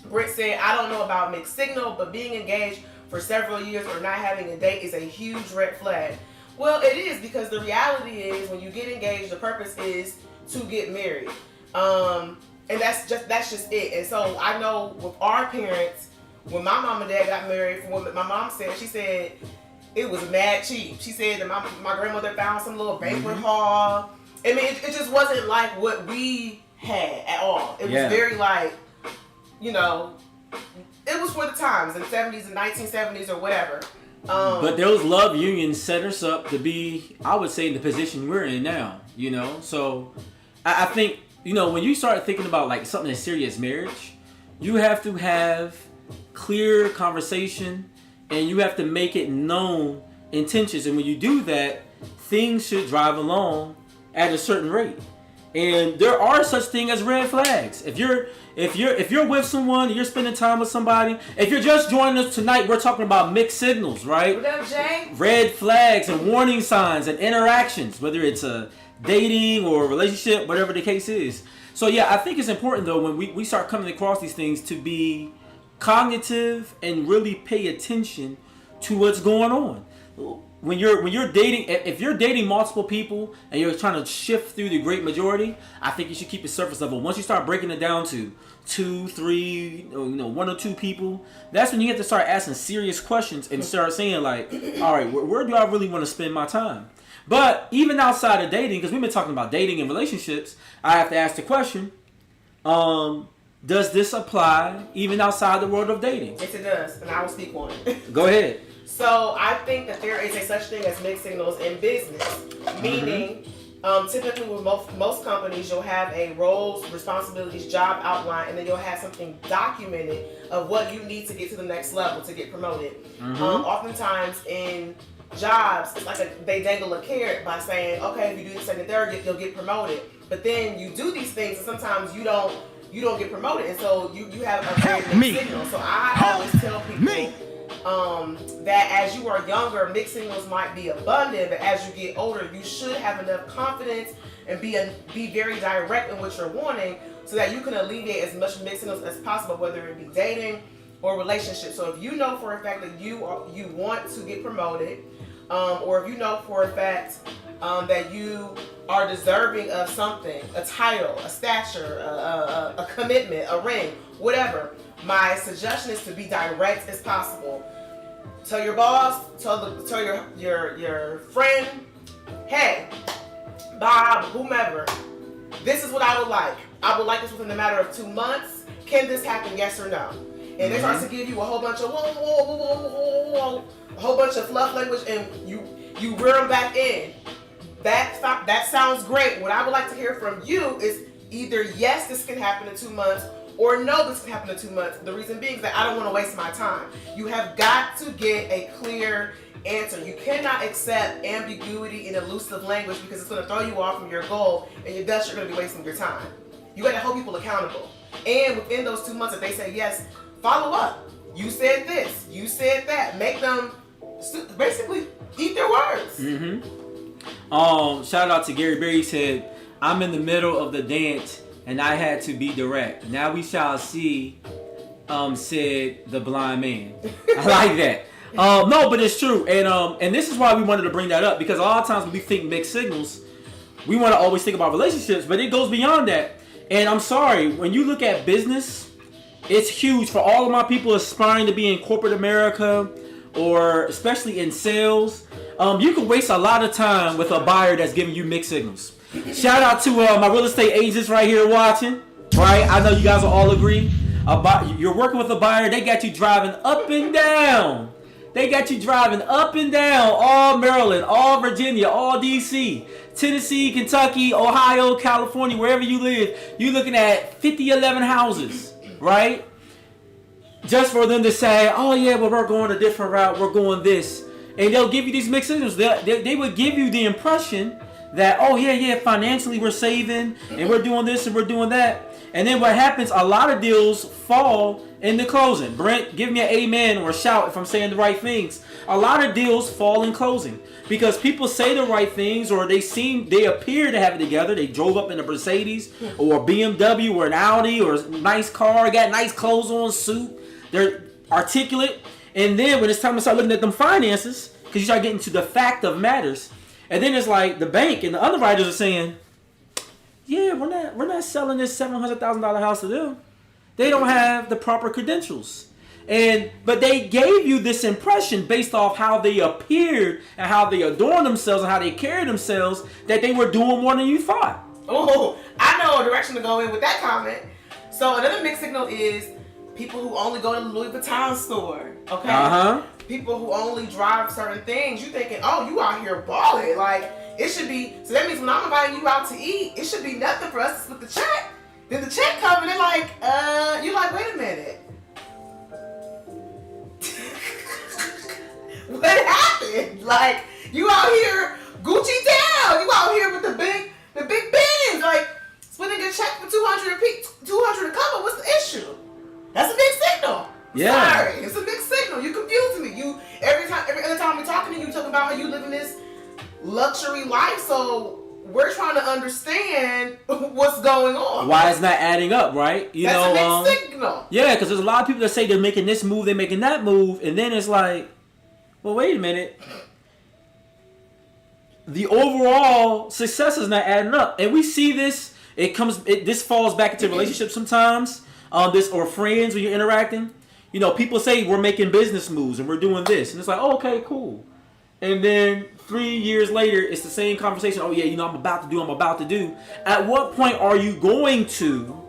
Speaker 5: Britt said, I don't know about mixed signal, but being engaged for several years or not having a date is a huge red flag. Well, it is, because the reality is when you get engaged, the purpose is to get married. And that's just it. And so I know with our parents, when my mom and dad got married, from what my mom said, she said it was mad cheap. She said that my grandmother found some little banquet hall. I mean, it just wasn't like what we had at all. It was very like, it was for the times, in the 70s and 1970s or whatever.
Speaker 2: But those love unions set us up to be, I would say, in the position we're in now, So I think, when you start thinking about like something as serious as marriage, you have to have clear conversation and you have to make it known intentions. And when you do that, things should drive along at a certain rate. And there are such things as red flags. If you're with someone, you're spending time with somebody. If you're just joining us tonight, we're talking about mixed signals, right?
Speaker 5: What up, Jay?
Speaker 2: Red flags and warning signs and interactions, whether it's a dating or a relationship, whatever the case is. So yeah, I think it's important though when we start coming across these things to be cognitive and really pay attention to what's going on. When you're dating, if you're dating multiple people and you're trying to shift through the great majority, I think you should keep it surface level. Once you start breaking it down to 2, 3, 1 or 2 people, that's when you have to start asking serious questions and start saying like, all right, where do I really want to spend my time? But even outside of dating, because we've been talking about dating and relationships, I have to ask the question, does this apply even outside the world of dating?
Speaker 5: Yes, it does, and I will speak on it.
Speaker 2: Go ahead.
Speaker 5: So I think that there is a such thing as mixed signals in business, meaning Typically, with most companies, you'll have a roles, responsibilities, job outline, and then you'll have something documented of what you need to get to the next level to get promoted. Oftentimes in jobs, it's like they dangle a carrot by saying, okay, if you do this, second, third, you'll get promoted. But then you do these things, and sometimes you don't get promoted, and so you have a very mixed signal. So I always tell people that as you are younger, mixed signals might be abundant, but as you get older, you should have enough confidence and be very direct in what you're wanting, so that you can alleviate as much mixed signals as possible, whether it be dating or relationships. So if you know for a fact that you want to get promoted, or if you know for a fact that you are deserving of something, a title, a stature, a commitment, a ring, whatever, my suggestion is to be direct as possible. Tell your boss, tell your friend, hey, Bob, whomever, this is what I would like. I would like this within a matter of 2 months. Can this happen, yes or no? And they start to give you a whole bunch of whoa, a whole bunch of fluff language, and you rear them back in. That sounds great. What I would like to hear from you is either yes, this can happen in 2 months, or no, this can happen in 2 months. The reason being is that I don't want to waste my time. You have got to get a clear answer. You cannot accept ambiguity in elusive language, because it's going to throw you off from your goal, and thus you're going to be wasting your time. You got to hold people accountable. And within those 2 months, if they say yes, follow up. You said this, you said that. Make them basically eat their words.
Speaker 2: Shout out to Gary Berry. He said, I'm in the middle of the dance and I had to be direct. Now we shall see, said the blind man. I like that. No, but it's true. And this is why we wanted to bring that up, because a lot of times when we think mixed signals, we want to always think about relationships, but it goes beyond that. And I'm sorry, when you look at business, it's huge for all of my people aspiring to be in corporate America, or especially in sales. You can waste a lot of time with a buyer that's giving you mixed signals. Shout out to my real estate agents right here watching. Right, I know you guys will all agree. You're working with a buyer, they got you driving up and down. They got you driving up and down all Maryland, all Virginia, all DC, Tennessee, Kentucky, Ohio, California, wherever you live. You're looking at 50, 11 houses, right? Just for them to say, oh yeah, well, we're going a different route, we're going this. And they'll give you these mixed signals. They would give you the impression that, oh yeah, financially we're saving, and we're doing this and we're doing that. And then what happens, a lot of deals fall in the closing. Brent, give me an amen or a shout if I'm saying the right things. A lot of deals fall in closing because people say the right things, or they appear to have it together. They drove up in a Mercedes or a BMW or an Audi or a nice car, got nice clothes on, suit. They're articulate. And then when it's time to start looking at them finances, because you start getting to the fact of matters, and then it's like the bank and the underwriters are saying, yeah, we're not selling this $700,000 house to them. They don't have the proper credentials. But they gave you this impression based off how they appeared and how they adorn themselves and how they carry themselves, that they were doing more than you thought.
Speaker 5: Oh, I know a direction to go in with that comment. So another mixed signal is people who only go to the Louis Vuitton store. Okay. People who only drive certain things. You thinking, oh, you out here balling. Like, it should be, so that means when I'm inviting you out to eat, it should be nothing for us to split the check. Then the check comes and they're like, you're like, wait a minute. What happened? Like, you out here Gucci down. You out here with the big bins. Like, splitting a check for 200 a couple, what's the issue? That's a big signal.
Speaker 2: Yeah.
Speaker 5: Sorry, it's a big signal. You confusing me. You every other time we're talking to you, talking about how you living this luxury life. So we're trying to understand what's going on.
Speaker 2: Why it's not adding up, right?
Speaker 5: That's a big signal.
Speaker 2: Yeah, because there's a lot of people that say they're making this move, they're making that move, and then it's like, well, wait a minute. The overall success is not adding up, and we see this. This falls back into relationships sometimes. Or friends when you're interacting. You know, people say we're making business moves and we're doing this, and it's like, oh, okay, cool. And then 3 years later, it's the same conversation. Oh yeah, you know, I'm about to do. At what point are you going to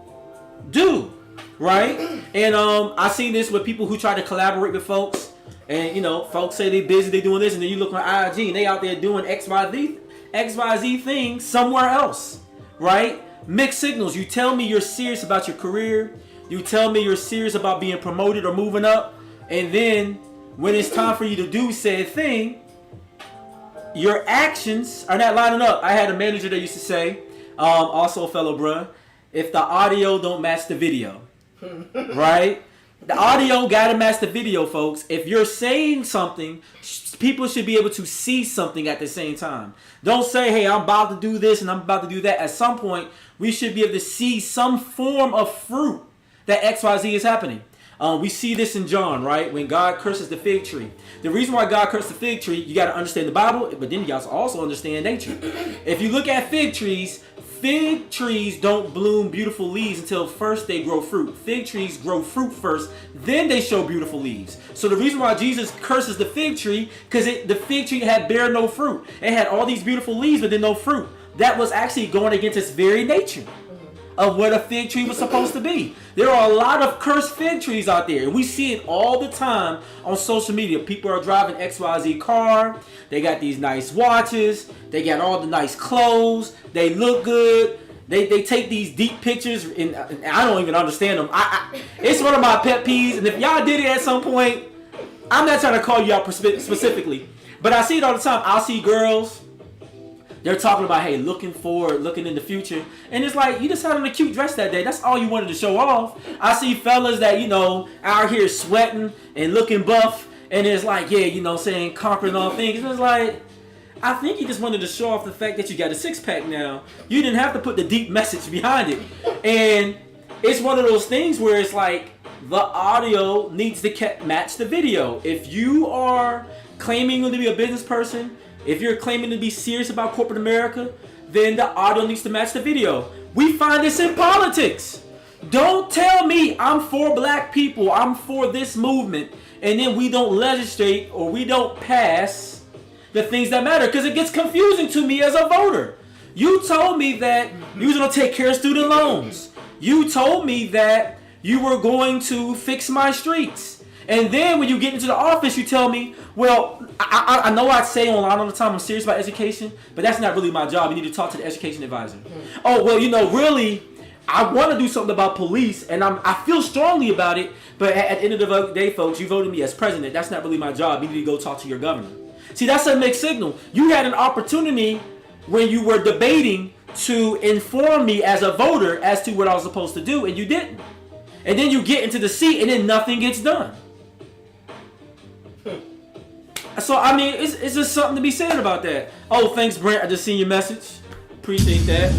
Speaker 2: do? Right? And I seen this with people who try to collaborate with folks, and you know, folks say they busy, they doing this, and then you look on IG and they out there doing X, Y, XYZ thing somewhere else, right? Mixed signals. You tell me you're serious about your career. You tell me you're serious about being promoted or moving up. And then when it's time for you to do said thing, your actions are not lining up. I had a manager that used to say, also a fellow bruh, if the audio don't match the video, right? The audio gotta match the video, folks. If you're saying something, people should be able to see something at the same time. Don't say, hey, I'm about to do this and I'm about to do that. At some point, we should be able to see some form of fruit that XYZ is happening. We see this in John, right? When God curses the fig tree. The reason why God cursed the fig tree, you got to understand the Bible, but then you guys also understand nature. If you look at fig trees don't bloom beautiful leaves until first they grow fruit. Fig trees grow fruit first, then they show beautiful leaves. So the reason why Jesus curses the fig tree, because the fig tree had bare no fruit. It had all these beautiful leaves, but then no fruit. That was actually going against its very nature of what a fig tree was supposed to be. There are a lot of cursed fig trees out there, and we see it all the time on social media. People are driving XYZ car, they got these nice watches, they got all the nice clothes, they look good, they take these deep pictures, and I don't even understand them. It's one of my pet peeves, and if y'all did it at some point, I'm not trying to call you out specifically, but I see it all the time. I'll see girls, they're talking about, hey, looking forward, looking in the future. And it's like, you just had on a cute dress that day. That's all you wanted to show off. I see fellas that, out here sweating and looking buff. And it's like, yeah, saying conquering all things. And it's like, I think you just wanted to show off the fact that you got a six-pack now. You didn't have to put the deep message behind it. And it's one of those things where it's like, the audio needs to match the video. If you are claiming to be a business person, if you're claiming to be serious about corporate America, then the audio needs to match the video. We find this in politics. Don't tell me I'm for black people, I'm for this movement, and then we don't legislate or we don't pass the things that matter, because it gets confusing to me as a voter. You told me that you was going to take care of student loans. You told me that you were going to fix my streets. And then when you get into the office, you tell me, well, I know I say online all the time I'm serious about education, but that's not really my job. You need to talk to the education advisor. Oh, well, really, I want to do something about police, and I feel strongly about it, but at the end of the day, folks, you voted me as president. That's not really my job. You need to go talk to your governor. See, that's a mixed signal. You had an opportunity when you were debating to inform me as a voter as to what I was supposed to do, and you didn't. And then you get into the seat, and then nothing gets done. So, I mean, it's just something to be said about that. Oh, thanks, Brent. I just seen your message. Appreciate that.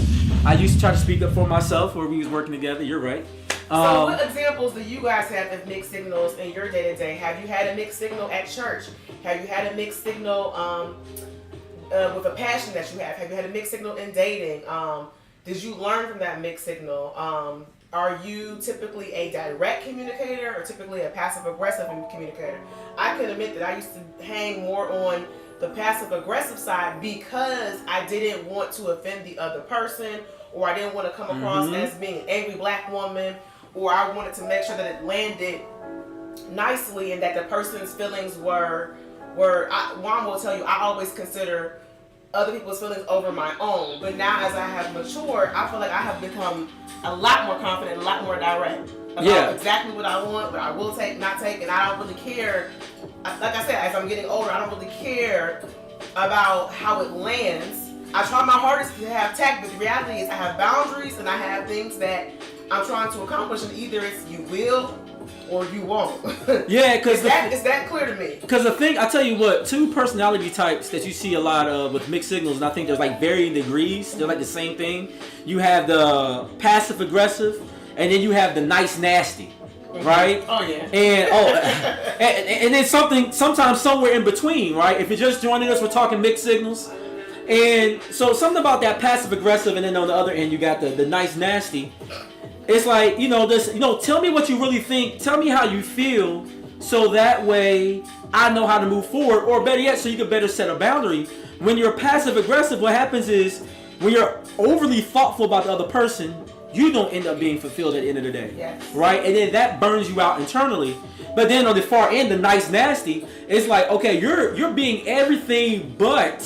Speaker 2: I used to try to speak up for myself when we was working together. You're right.
Speaker 5: So what examples do you guys have of mixed signals in your day-to-day? Have you had a mixed signal at church? Have you had a mixed signal with a passion that you have? Have you had a mixed signal in dating? Did you learn from that mixed signal? Are you typically a direct communicator or typically a passive-aggressive communicator? I can admit that I used to hang more on the passive-aggressive side because I didn't want to offend the other person, or I didn't want to come across as being an angry black woman, or I wanted to make sure that it landed nicely and that the person's feelings were Juan will tell you, I always consider other people's feelings over my own. But now as I have matured, I feel like I have become a lot more confident, a lot more direct about exactly what I want, what I will take, not take, and I don't really care. Like I said, as I'm getting older, I don't really care about how it lands. I try my hardest to have tact, but the reality is I have boundaries and I have things that I'm trying to accomplish, and either it's you will or you won't. Yeah, because is that clear to me?
Speaker 2: Because the thing, I tell you what, two personality types that you see a lot of with mixed signals, and I think there's like varying degrees. They're like the same thing. You have the passive aggressive, and then you have the nice nasty, right?
Speaker 5: Oh yeah.
Speaker 2: And then sometimes somewhere in between, right? If you're just joining us, we're talking mixed signals. And so something about that passive aggressive, and then on the other end you got the nice nasty. It's like, tell me what you really think. Tell me how you feel, so that way I know how to move forward. Or better yet, so you can better set a boundary. When you're passive aggressive, what happens is when you're overly thoughtful about the other person, you don't end up being fulfilled at the end of the day.
Speaker 5: Yes.
Speaker 2: Right? And then that burns you out internally. But then on the far end, the nice nasty, it's like, okay, you're being everything but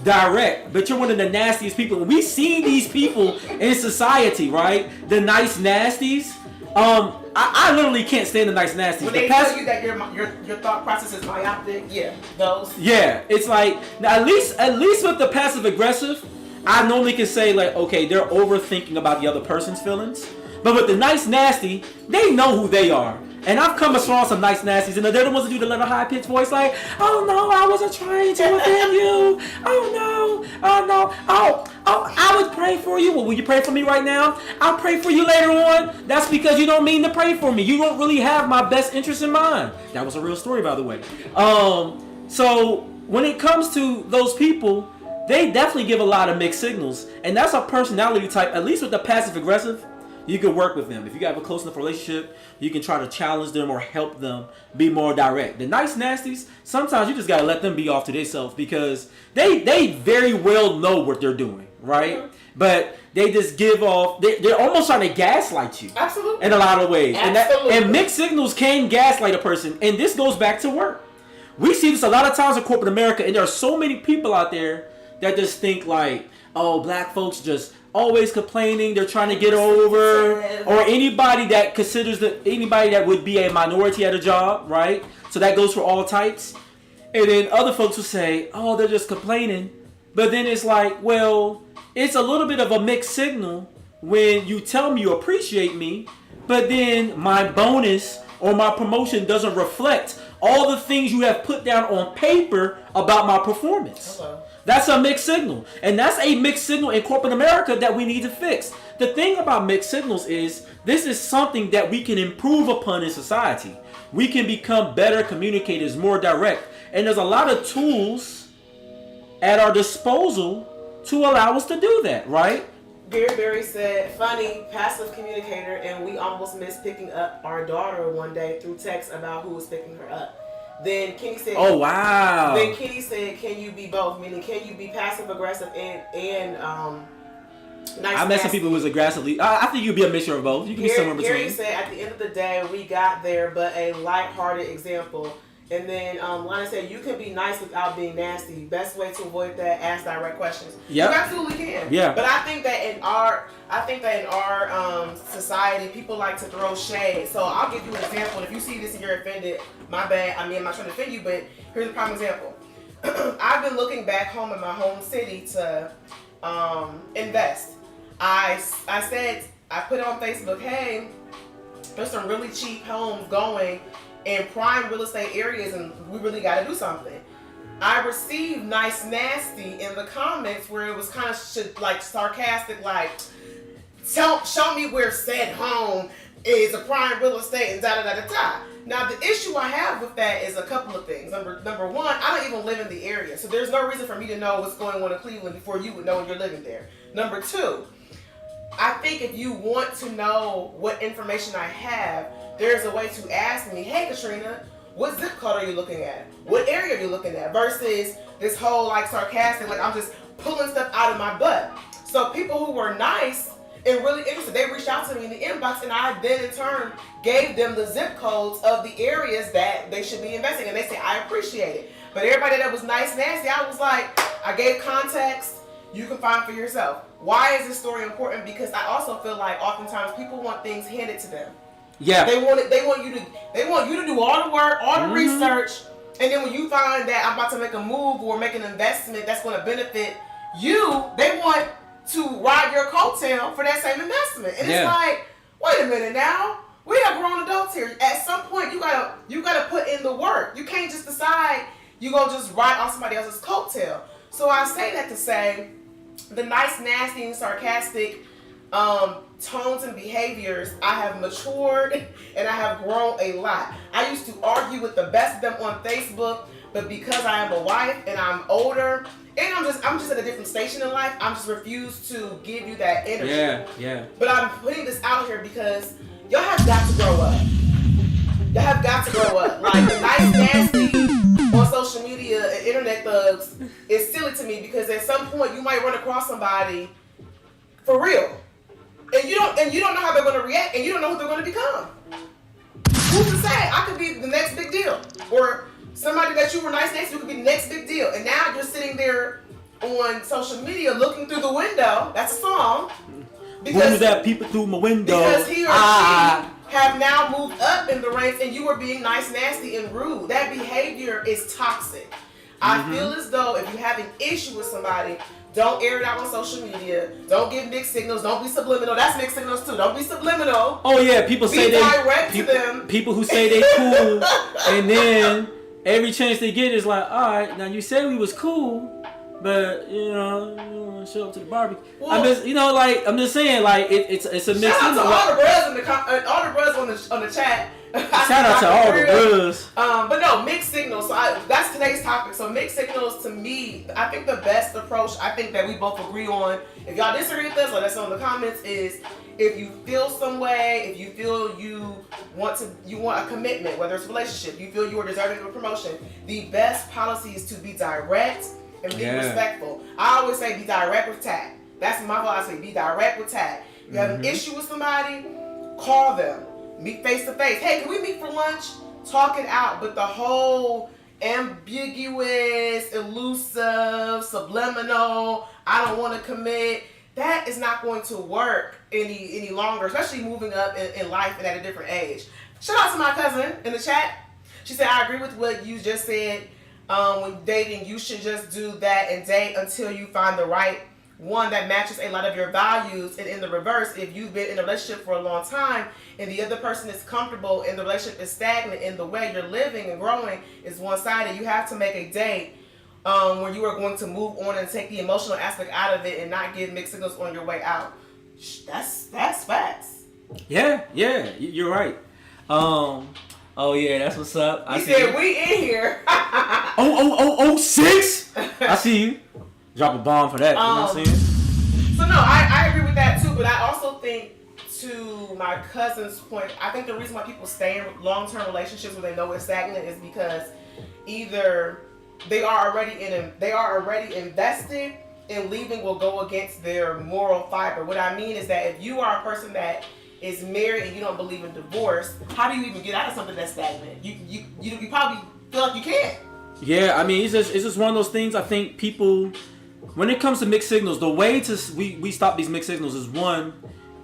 Speaker 2: direct, but you're one of the nastiest people. We see these people in society, right? The nice nasties. I literally can't stand the nice nasties.
Speaker 5: When they tell you that your thought process is myopic, yeah, those.
Speaker 2: Yeah, it's like now, at least with the passive aggressive, I normally can say like, okay, they're overthinking about the other person's feelings. But with the nice nasty, they know who they are. And I've come across some nice nasties, and they're the ones that do the little high pitched voice, like, "Oh no, I wasn't trying to offend you. Oh no, I would pray for you. Well, will you pray for me right now? I'll pray for you later on. That's because you don't mean to pray for me. You don't really have my best interest in mind." That was a real story, by the way. So when it comes to those people, they definitely give a lot of mixed signals, and that's a personality type. At least with the passive aggressive, you can work with them. If you have a close enough relationship, you can try to challenge them or help them be more direct. The nice nasties, sometimes you just gotta let them be off to themselves because they very well know what they're doing, right? Mm-hmm. But they just give off. They're almost trying to gaslight you.
Speaker 5: Absolutely.
Speaker 2: In a lot of ways.
Speaker 5: Absolutely.
Speaker 2: And mixed signals can gaslight a person. And this goes back to work. We see this a lot of times in corporate America, and there are so many people out there that just think like, oh, black folks just always complaining, they're trying to get over, or anybody that considers anybody that would be a minority at a job, right? So that goes for all types. And then other folks will say, oh, they're just complaining. But then it's like, well, it's a little bit of a mixed signal when you tell me you appreciate me, but then my bonus or my promotion doesn't reflect all the things you have put down on paper about my performance. Hello. That's a mixed signal. And that's a mixed signal in corporate America that we need to fix. The thing about mixed signals is this is something that we can improve upon in society. We can become better communicators, more direct. And there's a lot of tools at our disposal to allow us to do that, right?
Speaker 5: Gary said, funny, passive communicator, and we almost missed picking up our daughter one day through text about who was picking her up. Then Kenny said,
Speaker 2: "Oh wow."
Speaker 5: Then Kenny said, "Can you be both? Meaning, can you be passive aggressive and nice?"
Speaker 2: I met some people who was aggressively. I think you'd be a mixture of both. You can be somewhere in between.
Speaker 5: Gary said, "At the end of the day, we got there, but a lighthearted example." And then Lana said, "You can be nice without being nasty. Best way to avoid that: ask direct questions."
Speaker 2: Yep.
Speaker 5: You absolutely can.
Speaker 2: Yeah.
Speaker 5: But I think that in our society, people like to throw shade. So I'll give you an example. If you see this and you're offended, my bad. I mean, I'm not trying to offend you, but here's a prime example. I've been looking back home in my home city to invest. I said, I put on Facebook, hey, there's some really cheap homes going in prime real estate areas, and we really got to do something. I received nice nasty in the comments where it was kind of like sarcastic, like, show me where said home is a prime real estate and da-da-da-da-da. Now, the issue I have with that is a couple of things. Number one, I don't even live in the area, so there's no reason for me to know what's going on in Cleveland before you would know when you're living there. Number two, I think if you want to know what information I have, there's a way to ask me, hey, Katrina, what zip code are you looking at? What area are you looking at? Versus this whole like sarcastic, like I'm just pulling stuff out of my butt. So people who were nice and really interested, they reached out to me in the inbox, and I then in turn gave them the zip codes of the areas that they should be investing in. They say, I appreciate it. But everybody that was nice, nasty, I was like, I gave context, you can find for yourself. Why is this story important? Because I also feel like oftentimes people want things handed to them.
Speaker 2: Yeah.
Speaker 5: They want you to do all the work, all the research, and then when you find that I'm about to make a move or make an investment that's going to benefit you, they want to ride your coattail for that same investment. And it's like, wait a minute now. We are grown adults here. At some point you gotta put in the work. You can't just decide you gonna just ride on somebody else's coattail. So I say that to say the nice, nasty, and sarcastic tones and behaviors, I have matured and I have grown a lot. I used to argue with the best of them on Facebook, but because I am a wife and I'm older and I'm just at a different station in life, I'm just refused to give you that energy.
Speaker 2: Yeah.
Speaker 5: But I'm putting this out here because y'all have got to grow up. Y'all have got to grow up. Like the nice, nasty on social media and internet thugs is silly to me because at some point you might run across somebody for real. And you don't know how they're going to react, and you don't know who they're going to become. Who's to say? I could be the next big deal, or somebody that you were nice next to could be the next big deal. And now you're sitting there on social media looking through the window. That's a song.
Speaker 2: Who's that peeping through my window?
Speaker 5: Because he or she have now moved up in the ranks and you were being nice, nasty, and rude. That behavior is toxic. I feel as though if you have an issue with somebody, don't air it out on social media. Don't give mixed signals. Don't be subliminal. That's mixed signals too. Don't be subliminal.
Speaker 2: Oh yeah, people say
Speaker 5: be direct to them.
Speaker 2: People who say they cool, and then every chance they get is like, all right, now you said we was cool, but you know, you want to show up to the barbecue. Well, I'm just saying, like it's a mixed signal.
Speaker 5: Shout out to all the bros all the bros on the chat.
Speaker 2: Shout out to all the bros.
Speaker 5: But no, mixed signals. So that's today's topic. So mixed signals, to me, I think the best approach, I think that we both agree on, if y'all disagree with us, let us know in the comments, is if you feel some way, if you feel you want a commitment, whether it's a relationship, you feel you are deserving of a promotion, the best policy is to be direct and be respectful. I always say be direct with tact. That's my philosophy. Be direct with tact. You have an issue with somebody, call them. Meet face to face. Hey, can we meet for lunch? Talk it out. But the whole ambiguous, elusive, subliminal, I don't want to commit, that is not going to work any longer, especially moving up in life and at a different age. Shout out to my cousin in the chat. She said, I agree with what you just said. When dating, you should just do that and date until you find the right one that matches a lot of your values. And in the reverse, if you've been in a relationship for a long time and the other person is comfortable and the relationship is stagnant and the way you're living and growing is one-sided, you have to make a date where you are going to move on and take the emotional aspect out of it and not give mixed signals on your way out. That's facts.
Speaker 2: Yeah, you're right. Oh yeah, that's what's up.
Speaker 5: He said we in here.
Speaker 2: 6. I see you. Drop a bomb for that, you know what I'm saying?
Speaker 5: So no, I agree with that too, but I also think, to my cousin's point, I think the reason why people stay in long-term relationships where they know it's stagnant is because either they are already invested and leaving will go against their moral fiber. What I mean is that if you are a person that is married and you don't believe in divorce, how do you even get out of something that's stagnant? You probably feel like you can't.
Speaker 2: Yeah, I mean, it's just one of those things. I think people, when it comes to mixed signals, the way we stop these mixed signals is, one,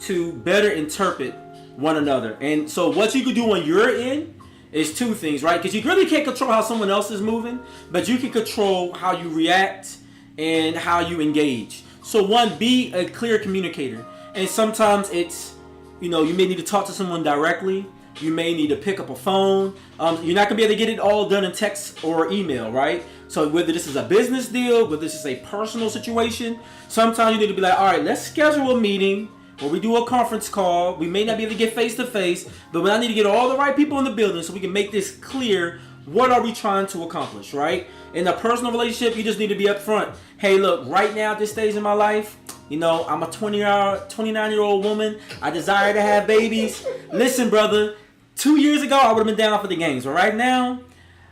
Speaker 2: to better interpret one another. And so what you could do when you're in is two things, right? Because you really can't control how someone else is moving, but you can control how you react and how you engage. So one, be a clear communicator. And sometimes it's, you may need to talk to someone directly. You may need to pick up a phone. You're not going to be able to get it all done in text or email, right? So whether this is a business deal, whether this is a personal situation, sometimes you need to be like, all right, let's schedule a meeting where we do a conference call. We may not be able to get face to face, but I need to get all the right people in the building so we can make this clear. What are we trying to accomplish, right? In a personal relationship, you just need to be upfront. Hey, look, right now at this stage in my life, I'm a 29-year-old woman. I desire to have babies. Listen, brother, 2 years ago, I would have been down for the games. But right now,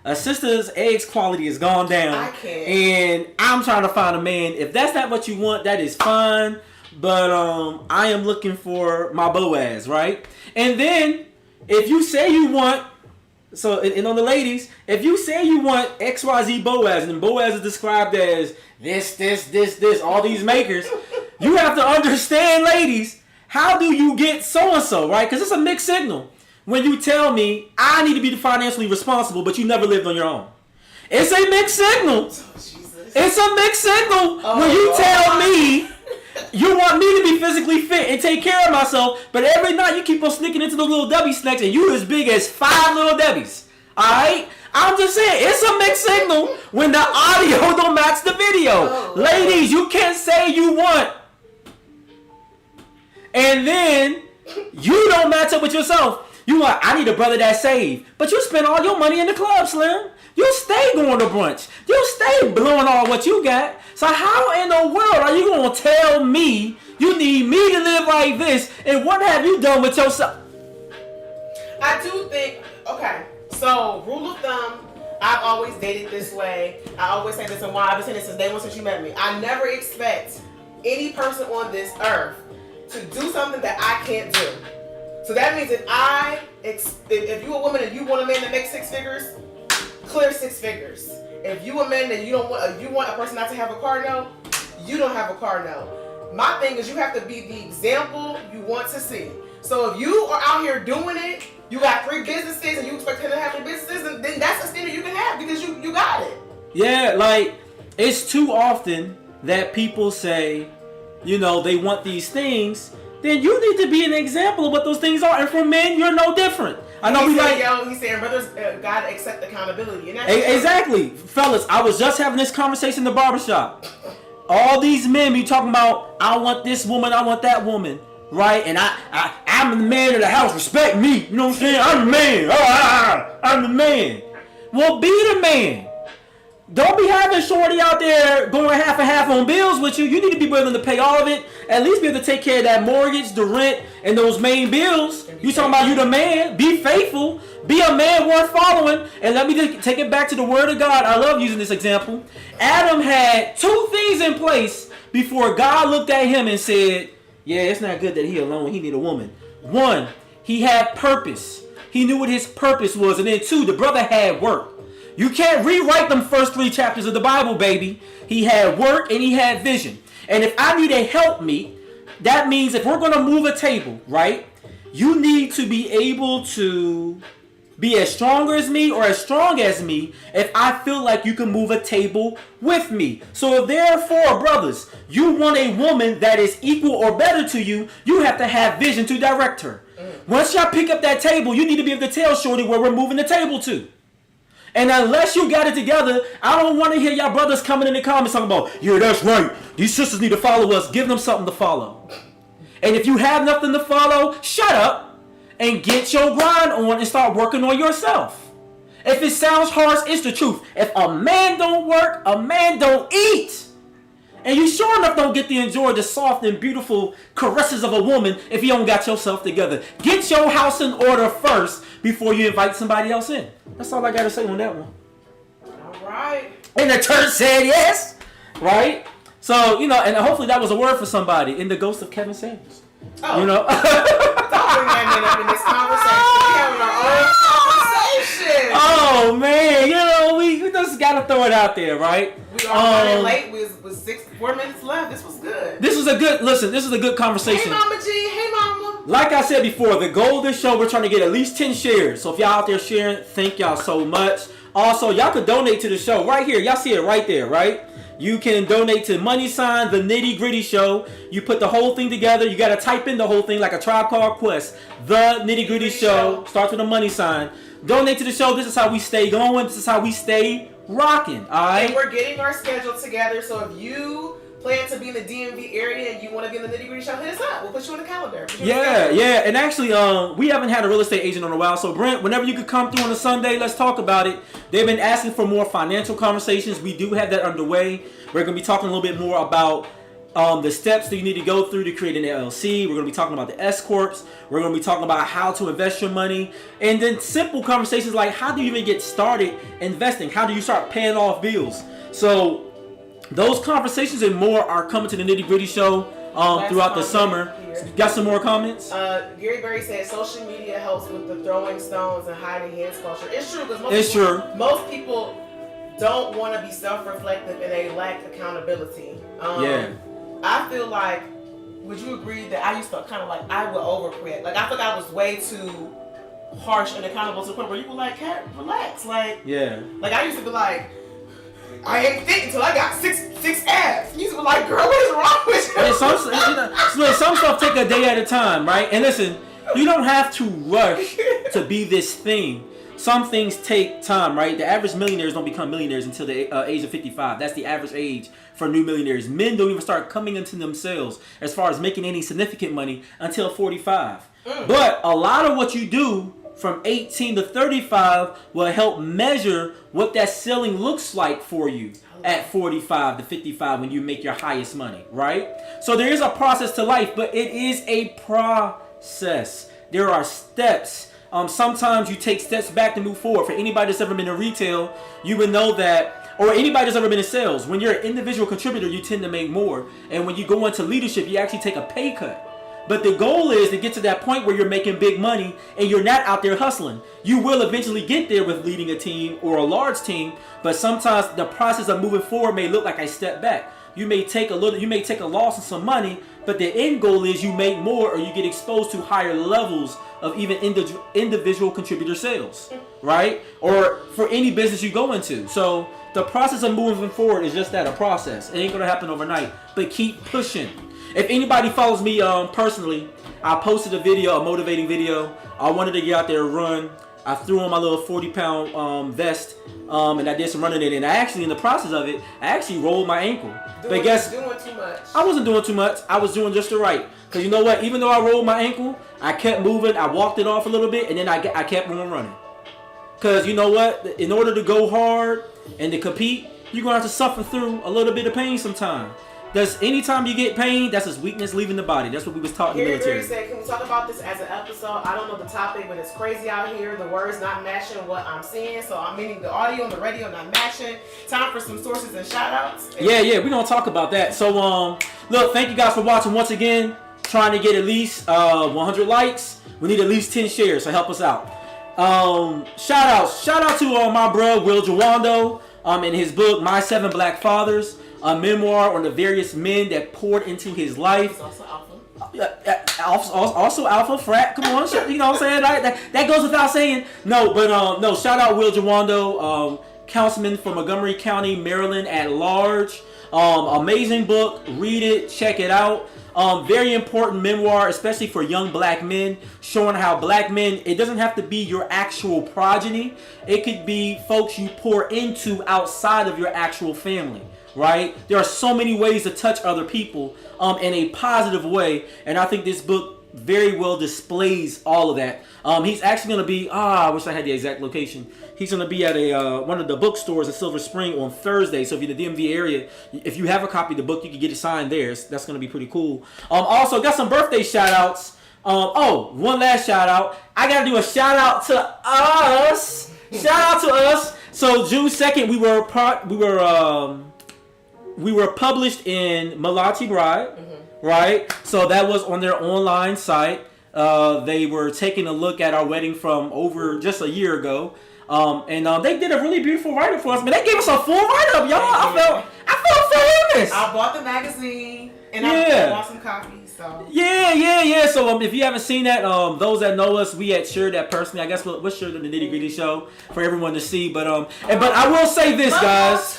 Speaker 2: a sister's eggs quality has gone down.
Speaker 5: I can't.
Speaker 2: And I'm trying to find a man. If that's not what you want, that is fine. But I am looking for my Boaz, right? And then, if you say you want, and on the ladies, if you say you want XYZ Boaz, and Boaz is described as this, all these makers, you have to understand, ladies, how do you get so-and-so, right? Because it's a mixed signal. When you tell me, I need to be financially responsible, but you never lived on your own. It's a mixed signal. It's a mixed signal when you tell me you want me to be physically fit and take care of myself, but every night you keep on sneaking into the little Debbie snacks and you as big as 5 little Debbies. Alright? I'm just saying, it's a mixed signal when the audio don't match the video. Ladies, you can't say you want, and then you don't match up with yourself. You want, I need a brother that's saved, but you spend all your money in the club, Slim. You stay going to brunch. You stay blowing all what you got. So how in the world are you going to tell me you need me to live like this, and what have you done with yourself?
Speaker 5: I do think, okay, so rule of thumb, I've always dated this way. I always say this, and why I've been saying this since day one, since you met me. I never expect any person on this earth to do something that I can't do. So that means if you're a woman and you want a man that makes 6 figures, clear 6 figures. If you a man that you don't want, you want a person not to have a car note, you don't have a car note. My thing is you have to be the example you want to see. So if you are out here doing it, you got 3 businesses and you expect him to have 3 businesses, and then that's a standard you can have because you got it.
Speaker 2: Yeah, like it's too often that people say, you know, they want these things. Then you need to be an example of what those things are. And for men, you're no different. I know
Speaker 5: he's saying brothers gotta accept accountability. And that's
Speaker 2: exactly, fellas. I was just having this conversation in the barbershop. All these men be talking about, I want this woman, I want that woman, right? And I'm the man of the house. Respect me. You know what I'm saying? I'm the man. I'm the man. Well, be the man. Don't be having shorty out there going half and half on bills with you. You need to be willing to pay all of it. At least be able to take care of that mortgage, the rent, and those main bills. You talking about you the man. Be faithful. Be a man worth following. And let me just take it back to the word of God. I love using this example. Adam had 2 things in place before God looked at him and said, yeah, it's not good that he alone. He need a woman. 1, he had purpose. He knew what his purpose was. And then 2, the brother had work. You can't rewrite them first 3 chapters of the Bible, baby. He had work and he had vision. And if I need a helpmeet, that means if we're going to move a table, right? You need to be able to be as strong as me or as strong as me if I feel like you can move a table with me. So if there are 4 brothers, you want a woman that is equal or better to you, you have to have vision to direct her. Once y'all pick up that table, you need to be able to tell shorty where we're moving the table to. And unless you got it together, I don't want to hear y'all brothers coming in the comments talking about, yeah, that's right. These sisters need to follow us. Give them something to follow. And if you have nothing to follow, shut up and get your grind on and start working on yourself. If it sounds harsh, it's the truth. If a man don't work, a man don't eat. And you sure enough don't get to enjoy the soft and beautiful caresses of a woman if you don't got yourself together. Get your house in order first before you invite somebody else in. That's all I got to say on that one.
Speaker 5: All right.
Speaker 2: And the church said yes. Right? So, you know, and hopefully that was a word for somebody in the ghost of Kevin Sanders. Oh. You know?
Speaker 5: Don't bring that man up in this conversation. We having our own conversation.
Speaker 2: Oh, man. You know, we just got to throw it out there, right?
Speaker 5: We are running late with 4 minutes left. This was good.
Speaker 2: This is a good conversation.
Speaker 5: Hey, Mama G. Hey, Mama.
Speaker 2: Like I said before, the goal of this show, we're trying to get at least 10 shares. So if y'all out there sharing, thank y'all so much. Also, y'all could donate to the show right here. Y'all see it right there, right? You can donate to # the Nitty Gritty Show. You put the whole thing together. You got to type in the whole thing like a Tribe Called Quest. The Nitty Gritty Show. Starts with a $. Donate to the show. This is how we stay going. This is how we stay rocking. All right.
Speaker 5: And we're getting our schedule together. So if you plan to be in the DMV area and you want to be in the Nitty Gritty Show, hit us up. We'll put you on the calendar.
Speaker 2: Yeah. And actually, we haven't had a real estate agent in a while. So Brent, whenever you could come through on a Sunday, let's talk about it. They've been asking for more financial conversations. We do have that underway. We're going to be talking a little bit more about the steps that you need to go through to create an LLC. We're going to be talking about the S Corps. We're going to be talking about how to invest your money. And then simple conversations like how do you even get started investing? How do you start paying off bills? So those conversations and more are coming to the Nitty Gritty Show throughout the summer. Got some more comments?
Speaker 5: Gary Berry said social media helps with the throwing stones and hiding hands culture. It's true because most people don't want to be self-reflective and they lack accountability. I feel like, would you agree that I used to kind of like, I would overcorrect. Like, I feel like I was way too harsh and accountable to the point where you were like, "Cat, relax." Like, like I used to be like, I ain't fit until I got six abs. You used to be like, girl, what is wrong with you?
Speaker 2: And some stuff take a day at a time, right? And listen, you don't have to rush to be this thing. Some things take time, right? The average millionaires don't become millionaires until the age of 55. That's the average age for new millionaires. Men don't even start coming into themselves as far as making any significant money until 45. But a lot of what you do from 18 to 35 will help measure what that ceiling looks like for you at 45 to 55 when you make your highest money, right? So there is a process to life, but it is a process. There are steps. Sometimes you take steps back to move forward. For anybody that's ever been in retail, you would know that, or anybody that's ever been in sales, when you're an individual contributor, you tend to make more. And when you go into leadership, you actually take a pay cut. But the goal is to get to that point where you're making big money and you're not out there hustling. You will eventually get there with leading a team or a large team, but sometimes the process of moving forward may look like a step back. You may take a loss in some money, but the end goal is you make more or you get exposed to higher levels of even individual contributor sales, right? Or for any business you go into. So the process of moving forward is just that, a process. It ain't gonna happen overnight, but keep pushing. If anybody follows me personally, I posted a motivating video. I wanted to get out there and run. I threw on my little 40-pound vest, and I did some running in it. And I actually, in the process of it, I actually rolled my ankle.
Speaker 5: Doing too much.
Speaker 2: I wasn't doing too much. I was doing just the right. Because you know what? Even though I rolled my ankle, I kept moving. I walked it off a little bit, and then I kept on running. Because you know what? In order to go hard and to compete, you're going to have to suffer through a little bit of pain sometime. Anytime you get pain, that's just weakness leaving the body. That's what we was taught in the military.
Speaker 5: Can we talk about this as an episode? I don't know the topic, but it's crazy out here. The words not matching what I'm seeing. So I'm meaning the audio and the radio not matching. Time for some sources and shout outs.
Speaker 2: Yeah, we're going to talk about that. So, look, thank you guys for watching once again. Trying to get at least 100 likes. We need at least 10 shares, so help us out. Shout out to my bro, Will Jawando, in his book, My 7 Black Fathers. A memoir on the various men that poured into his life.
Speaker 5: He's also alpha.
Speaker 2: Also alpha, frat. Come on, you know what I'm saying? That goes without saying. No, but no. Shout out Will Jawando, councilman from Montgomery County, Maryland at large. Amazing book. Read it. Check it out. Very important memoir, especially for young black men, showing how black men, it doesn't have to be your actual progeny. It could be folks you pour into outside of your actual family. Right? There are so many ways to touch other people in a positive way, and I think this book very well displays all of that. He's actually going to be, I wish I had the exact location. He's going to be at one of the bookstores in Silver Spring on Thursday. So if you're in the DMV area, if you have a copy of the book, you can get it signed there. That's going to be pretty cool. Also, got some birthday shout outs. One last shout out. I got to do a shout out to us. Shout out to us. So June 2nd, we were published in Malachi Bride, right? So that was on their online site. They were taking a look at our wedding from over just a year ago. And they did a really beautiful write-up for us. Man, they gave us a full write-up, y'all. I felt famous.
Speaker 5: I bought the magazine and I bought some copies. So.
Speaker 2: Yeah. So if you haven't seen that, those that know us, we had shared that personally. I guess we'll share it in the Nitty Gritty Show for everyone to see. But I will say this, guys.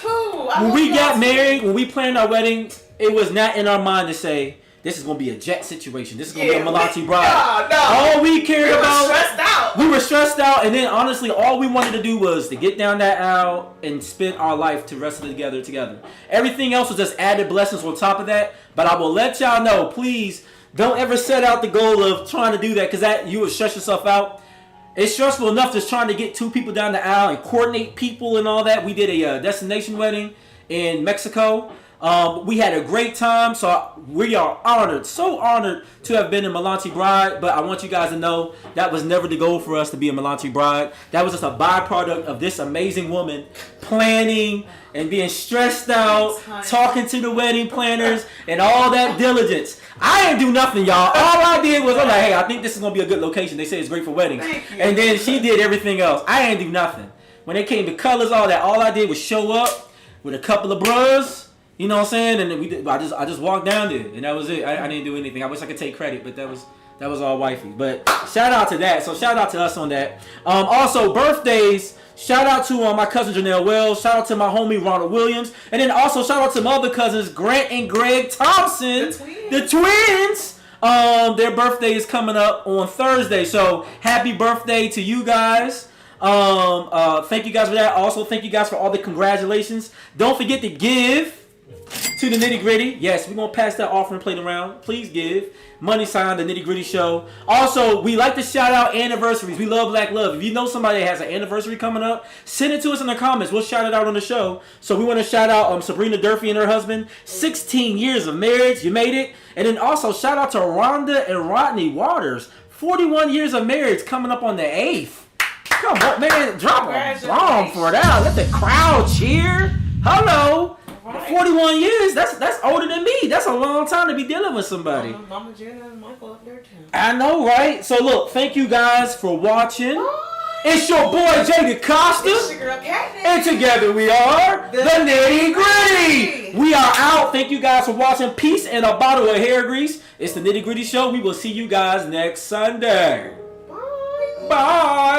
Speaker 2: When we got married, when we planned our wedding, it was not in our mind to say, this is going to be a jet situation. This is going to be a Malachi Bride.
Speaker 5: No.
Speaker 2: All we cared about.
Speaker 5: We
Speaker 2: were stressed out. And then, honestly, all we wanted to do was to get down that aisle and spend our life to wrestle together. Everything else was just added blessings on top of that. But I will let y'all know, please, don't ever set out the goal of trying to do that, because you would stress yourself out. It's stressful enough just trying to get two people down the aisle and coordinate people and all that. We did a destination wedding in Mexico. We had a great time, so we are honored, so honored to have been in Malachi Bride. But I want you guys to know that was never the goal for us to be a Malachi Bride. That was just a byproduct of this amazing woman planning and being stressed out, talking to the wedding planners and all that diligence. I didn't do nothing, y'all. All I did was, I'm like, hey, I think this is going to be a good location. They say it's great for weddings. And then she did everything else. I didn't do nothing. When it came to colors, all that, all I did was show up with a couple of bros. You know what I'm saying? And then I just walked down there, and that was it. I didn't do anything. I wish I could take credit, but that was all wifey. But shout out to that. So shout out to us on that. Also, birthdays. Shout out to my cousin Janelle Wells. Shout out to my homie Ronald Williams. And then also shout out to my other cousins, Grant and Greg Thompson. The twins. Their birthday is coming up on Thursday. So happy birthday to you guys. Thank you guys for that. Also, thank you guys for all the congratulations. Don't forget to give to the Nitty Gritty. Yes, we're going to pass that offering plate around. Please give. Money sign, the Nitty Gritty Show. Also, we like to shout out anniversaries. We love black love. If you know somebody that has an anniversary coming up, send it to us in the comments. We'll shout it out on the show. So we want to shout out Sabrina Durfee and her husband. 16 years of marriage. You made it. And then also shout out to Rhonda and Rodney Waters. 41 years of marriage coming up on the 8th. Come on, man. Drop a bomb for that. Let the crowd cheer. Hello.
Speaker 5: Right.
Speaker 2: 41 years, that's older than me. That's a long time to be dealing with somebody.
Speaker 5: Mama Jenna and Michael up there too.
Speaker 2: I know, right? So look, thank you guys for watching. It's your boy Jay DeCosta.
Speaker 5: It's your girl Katniss.
Speaker 2: And together we are the Nitty Gritty. We are out. Thank you guys for watching. Peace and a bottle of hair grease. It's the Nitty Gritty Show. We will see you guys next Sunday.
Speaker 5: Bye.
Speaker 2: Bye.